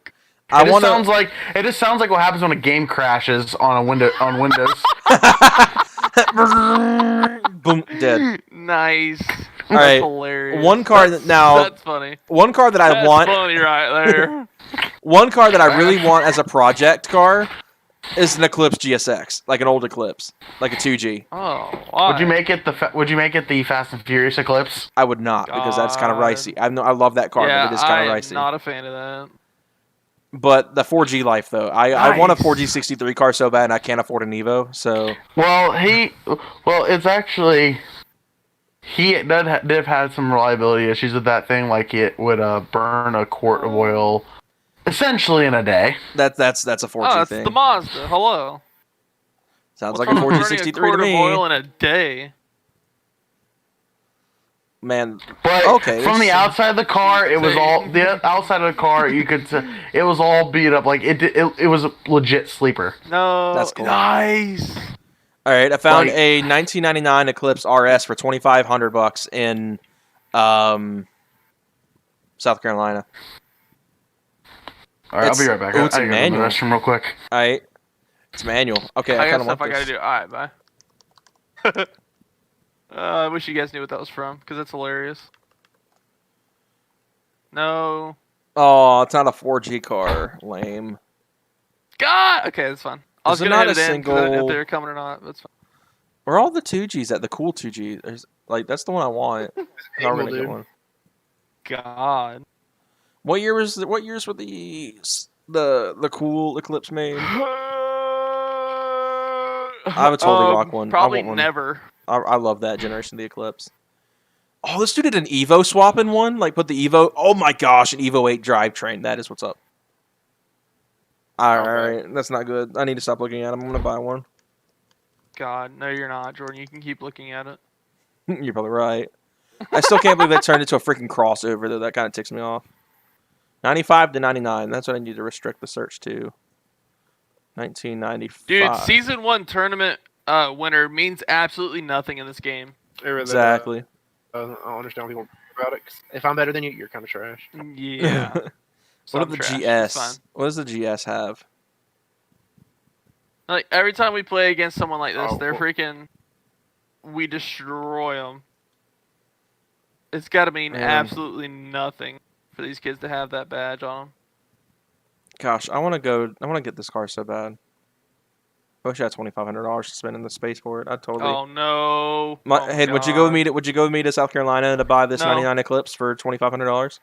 S8: It just sounds like what happens when a game crashes on Windows.
S1: Boom, dead.
S10: Nice.
S1: All right.
S10: Hilarious.
S1: One car
S10: that's funny.
S1: One car that I want.
S10: That's funny right there.
S1: One car that I really want as a project car is an Eclipse GSX, like an old Eclipse, like a 2G.
S10: Oh, why?
S8: Would you make it the Fast and Furious Eclipse?
S1: I would not, because that's kind of ricey. I love that car,
S10: Yeah,
S1: but it is kind of
S10: I'm
S1: ricey.
S10: not a fan of that.
S1: But the 4G life, though, I want a 4G63 car so bad, and I can't afford an Evo. So
S8: it's actually he did have had some reliability issues with that thing, like it would burn a quart of oil essentially in a day.
S1: That's a 4G
S10: that's
S1: thing.
S10: the Mazda. Hello.
S1: Sounds
S10: What's
S1: like a
S10: wrong with
S1: 4G63
S10: burning a
S1: to
S10: quart
S1: me.
S10: of oil in a day.
S1: Man,
S8: but
S1: okay,
S8: from the outside of the car, it was all the outside of the car. You could it was all beat up. Like it was a legit sleeper.
S10: No,
S1: that's cool.
S10: Nice.
S1: All right, I found a 1999 Eclipse RS for $2,500 in South Carolina.
S8: All right, I'll be right back.
S1: It's
S8: I gotta go to the
S1: manual.
S8: restroom real quick.
S1: All right, it's manual. Okay,
S10: I
S1: kind
S10: got
S1: of
S10: stuff I gotta do. All right, bye. I wish you guys knew what that was from, because that's hilarious. No.
S1: Oh, it's not a 4G car. Lame.
S10: God. Okay, that's fine. I was
S1: Is it
S10: gonna
S1: not
S10: edit
S1: a
S10: it in 'cause I didn't know
S1: single-
S10: if they were coming or not. That's fine.
S1: Where are all the 2Gs at? The cool 2G. There's, that's the one I want. How are we gonna get one?
S10: God.
S1: What years were the cool Eclipse made? I would totally rock one.
S10: Probably
S1: I want one.
S10: never.
S1: I love that generation of the Eclipse. Oh, this dude did an Evo swap in one. Like, put the Evo. Oh my gosh, an Evo 8 drivetrain. That is what's up. All right, that's not good. I need to stop looking at them. I'm gonna buy one.
S10: God, no, you're not, Jordan. You can keep looking at it.
S1: You're probably right. I still can't believe that turned into a freaking crossover, though. That kind of ticks me off. 95 to 99. That's what I need to restrict the search to. 1995.
S10: Dude, season 1 tournament winner means absolutely nothing in this game.
S1: Exactly.
S9: I don't understand what people about it. 'Cause if I'm better than you, you're kind of trash.
S10: Yeah.
S1: What of the GS? What does the GS have?
S10: Like every time we play against someone like this, they're freaking. We destroy them. It's got to mean absolutely nothing for these kids to have that badge on them.
S1: Gosh, I want to get this car so bad. I wish I had $2,500 to spend in the space for it. I'd totally.
S10: Oh no!
S1: Hey, would you go with me? Would you go with me to South Carolina to buy this '99 Eclipse for $2,500?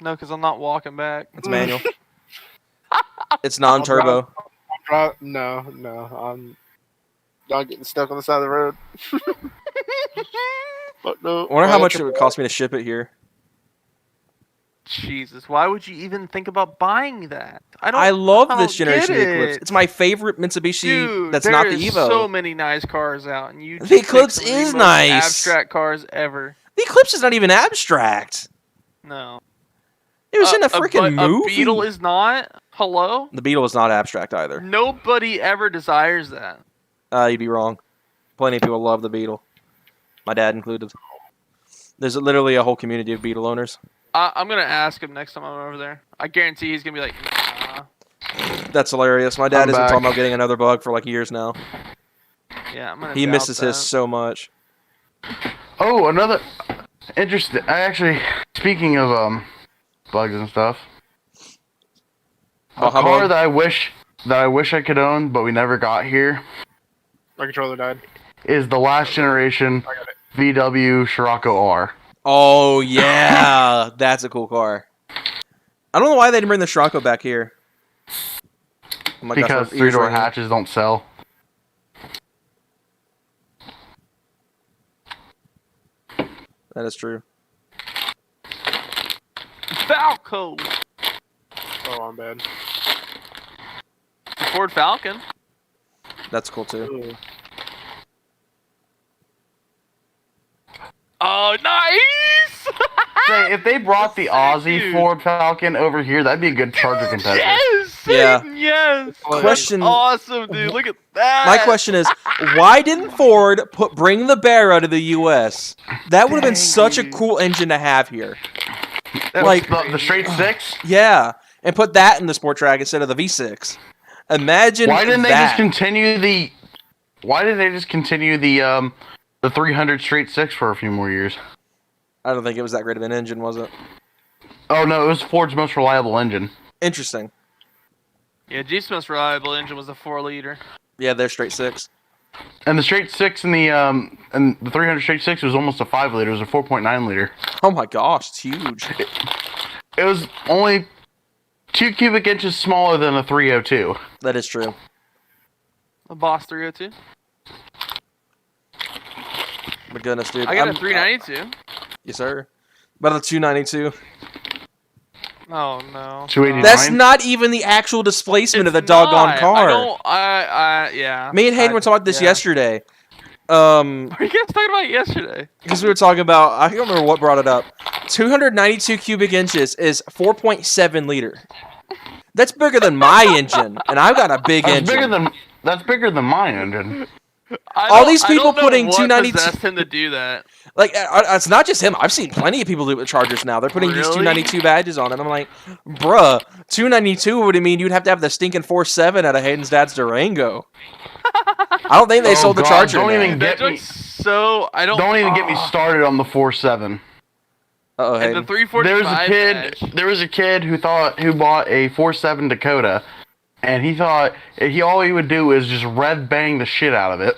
S10: No, because I'm not walking back.
S1: It's manual. It's non-turbo.
S9: No, I'm not getting stuck on the side of the road. But no.
S1: I wonder how much it would cost me to ship it here.
S10: Jesus, why would you even think about buying that?
S1: I love this generation of Eclipse. It's my favorite Mitsubishi.
S10: Dude,
S1: that's not the
S10: There
S1: Evo.
S10: is so many nice cars out, and you.
S1: The Eclipse is nice.
S10: Abstract cars ever.
S1: The Eclipse is not even abstract.
S10: No.
S1: It was in a freaking movie.
S10: A Beetle is not. Hello.
S1: The Beetle is not abstract either.
S10: Nobody ever desires that.
S1: You'd be wrong. Plenty of people love the Beetle. My dad included. There's literally a whole community of Beetle owners.
S10: I'm gonna ask him next time I'm over there. I guarantee he's gonna be like, nah.
S1: That's hilarious. My dad has been talking about getting another bug for like years now.
S10: Yeah, I'm gonna.
S1: He misses his so much.
S8: Oh, another interesting. Speaking of bugs and stuff, a car that I wish I could own, but we never got here.
S9: My controller died.
S8: Is the last generation VW Scirocco R.
S1: Oh yeah, that's a cool car. I don't know why they didn't bring the Scirocco back here. Oh my
S8: because 3-door hatches don't sell.
S1: That is true.
S10: Falco.
S9: Oh, I'm bad.
S10: Ford Falcon.
S1: That's cool too.
S9: Ooh.
S10: Oh, nice!
S8: Say, if they brought the Aussie Ford Falcon over here, that'd be a good Charger contender.
S10: Yes!
S1: Yeah.
S10: Yes!
S1: Question.
S10: That's awesome, dude. Look at that.
S1: My question is, why didn't Ford bring the Barra to the U.S.? That would have been such a cool engine to have here.
S8: Like the straight six?
S1: Yeah, and put that in the Sport Track instead of the V6. Imagine
S8: Why didn't
S1: that.
S8: they just continue the? Why did they just continue the 300 straight six for a few more years?
S1: I don't think it was that great of an engine, was it?
S8: Oh no, it was Ford's most reliable engine.
S1: Interesting.
S10: Yeah, Jeep's most reliable engine was a 4-liter.
S1: Yeah, they're straight six.
S8: And the straight six and the 300 straight six was almost a 5-liter. It was a 4.9 liter.
S1: Oh my gosh, it's huge.
S8: It was only 2 cubic inches smaller than a 302.
S1: That is true.
S10: A Boss 302.
S1: My goodness, dude.
S10: I got a 392.
S1: Yes, sir. About a 292.
S10: Oh no.
S8: 289.
S1: That's not even the actual displacement of the doggone car.
S10: Yeah.
S1: Me and Hayden were talking about this yesterday.
S10: What are you guys talking about yesterday?
S1: Because we were talking about, I don't remember what brought it up. 292 cubic inches is 4.7 liter. That's bigger than my engine, and I've got a big engine.
S8: That's bigger than my engine.
S1: All these people putting 292.
S10: Possessed him to do that.
S1: Like, it's not just him. I've seen plenty of people do it with Chargers now. They're putting these 292 badges on, and I'm like, bruh, 292 would mean you'd have to have the stinking 4.7 out of Hayden's dad's Durango. I don't think they sold the Charger.
S8: Don't
S1: now.
S8: even get me.
S10: Don't
S8: even get me started on the 4.7.
S1: Uh-oh,
S10: and the 345
S8: There was a kid who bought a 4.7 Dakota, and he thought all he would do is just rev bang the shit out of it.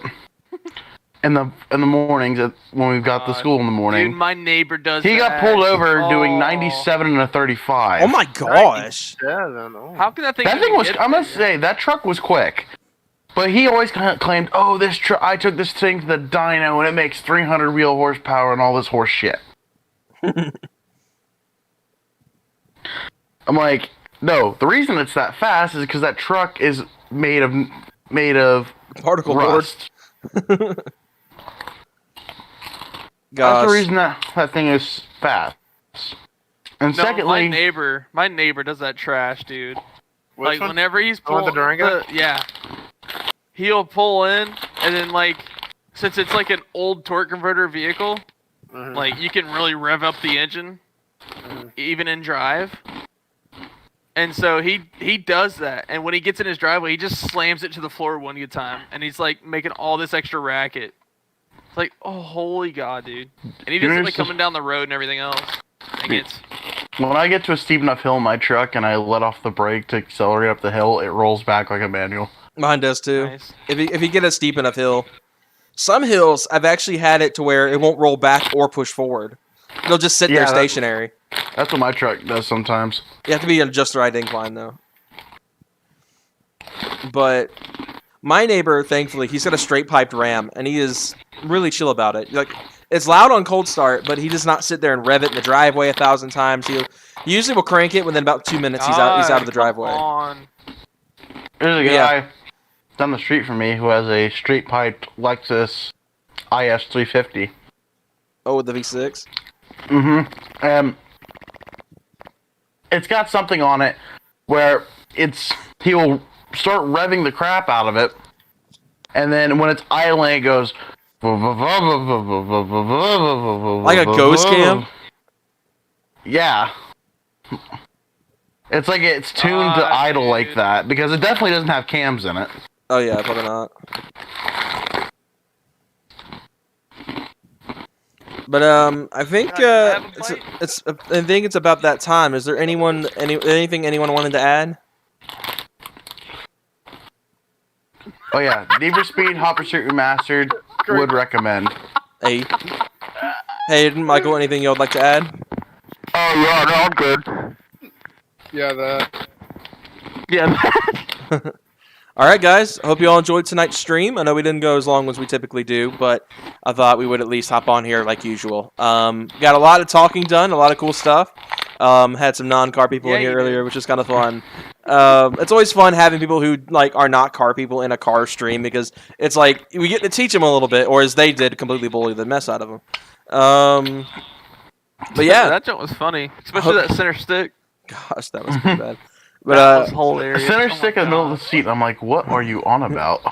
S8: In the mornings when we got to school in the morning.
S10: Dude, my neighbor does
S8: He got pulled over doing 97 and a 35.
S1: Oh my gosh.
S10: How can that thing
S8: was, I must say, that truck was quick. But he always kind of claimed, oh, I took this thing to the dyno and it makes 300 wheel horsepower and all this horse shit. I'm like, no, the reason it's that fast is because that truck is made of
S1: particle
S8: rust. That's the reason that thing is fast. And
S10: No,
S8: secondly,
S10: my neighbor does that trash, dude.
S9: Which
S10: Like
S9: one?
S10: whenever he's
S9: The one
S10: pulling,
S9: with the Durango?
S10: yeah, he'll pull in, and then like, since it's like an old torque converter vehicle, like you can really rev up the engine, even in drive. And so he does that, and when he gets in his driveway, he just slams it to the floor one good time, and he's like making all this extra racket. It's like, oh holy god, dude! And he does it like coming down the road and everything else. Dang it.
S8: When I get to a steep enough hill in my truck and I let off the brake to accelerate up the hill, it rolls back like a manual.
S1: Mine does too.
S10: Nice.
S1: If you get a steep enough hill, some hills I've actually had it to where it won't roll back or push forward. It'll just sit there stationary.
S8: That's what my truck does sometimes.
S1: You have to be on just the right incline though. But my neighbor, thankfully, he's got a straight piped Ram, and he is really chill about it. Like, it's loud on cold start, but he does not sit there and rev it in the driveway 1,000 times. He usually will crank it within about 2 minutes. He's out of the driveway.
S8: There's a guy down the street from me who has a straight piped Lexus IS 350.
S1: Oh, with the V6.
S8: It's got something on it where he will start revving the crap out of it, and then when it's idling, it goes
S1: like a ghost cam.
S8: Yeah, it's like it's tuned to idle like that because it definitely doesn't have cams in it.
S1: Oh yeah, probably not. But I think I think it's about that time. Is there anything anyone wanted to add?
S8: Oh yeah, Need for Speed Hot Pursuit Remastered would recommend.
S1: Hey, Michael, anything you would like to add?
S8: Oh yeah, no, I'm good.
S9: Yeah, that.
S1: All right, guys. I hope you all enjoyed tonight's stream. I know we didn't go as long as we typically do, but I thought we would at least hop on here like usual. Got a lot of talking done, a lot of cool stuff. Had some non-car people in here earlier, which is kind of fun. It's always fun having people who like are not car people in a car stream because it's like we get to teach them a little bit, or as they did, completely bully the mess out of them. But yeah,
S10: that joke was funny, especially that center stick.
S1: Gosh, that was pretty bad. But
S10: that was hilarious.
S8: Center stick in the middle of the seat. I'm like, what are you on about?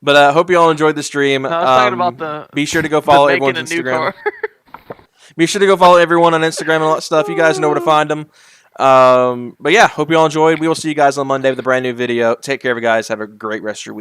S1: But I hope you all enjoyed the stream.
S10: No, I was talking about
S1: be sure to go follow everyone's Instagram. Be sure to go follow everyone on Instagram and all that stuff. You guys know where to find them. But yeah, hope you all enjoyed. We will see you guys on Monday with a brand new video. Take care of you guys. Have a great rest of your week.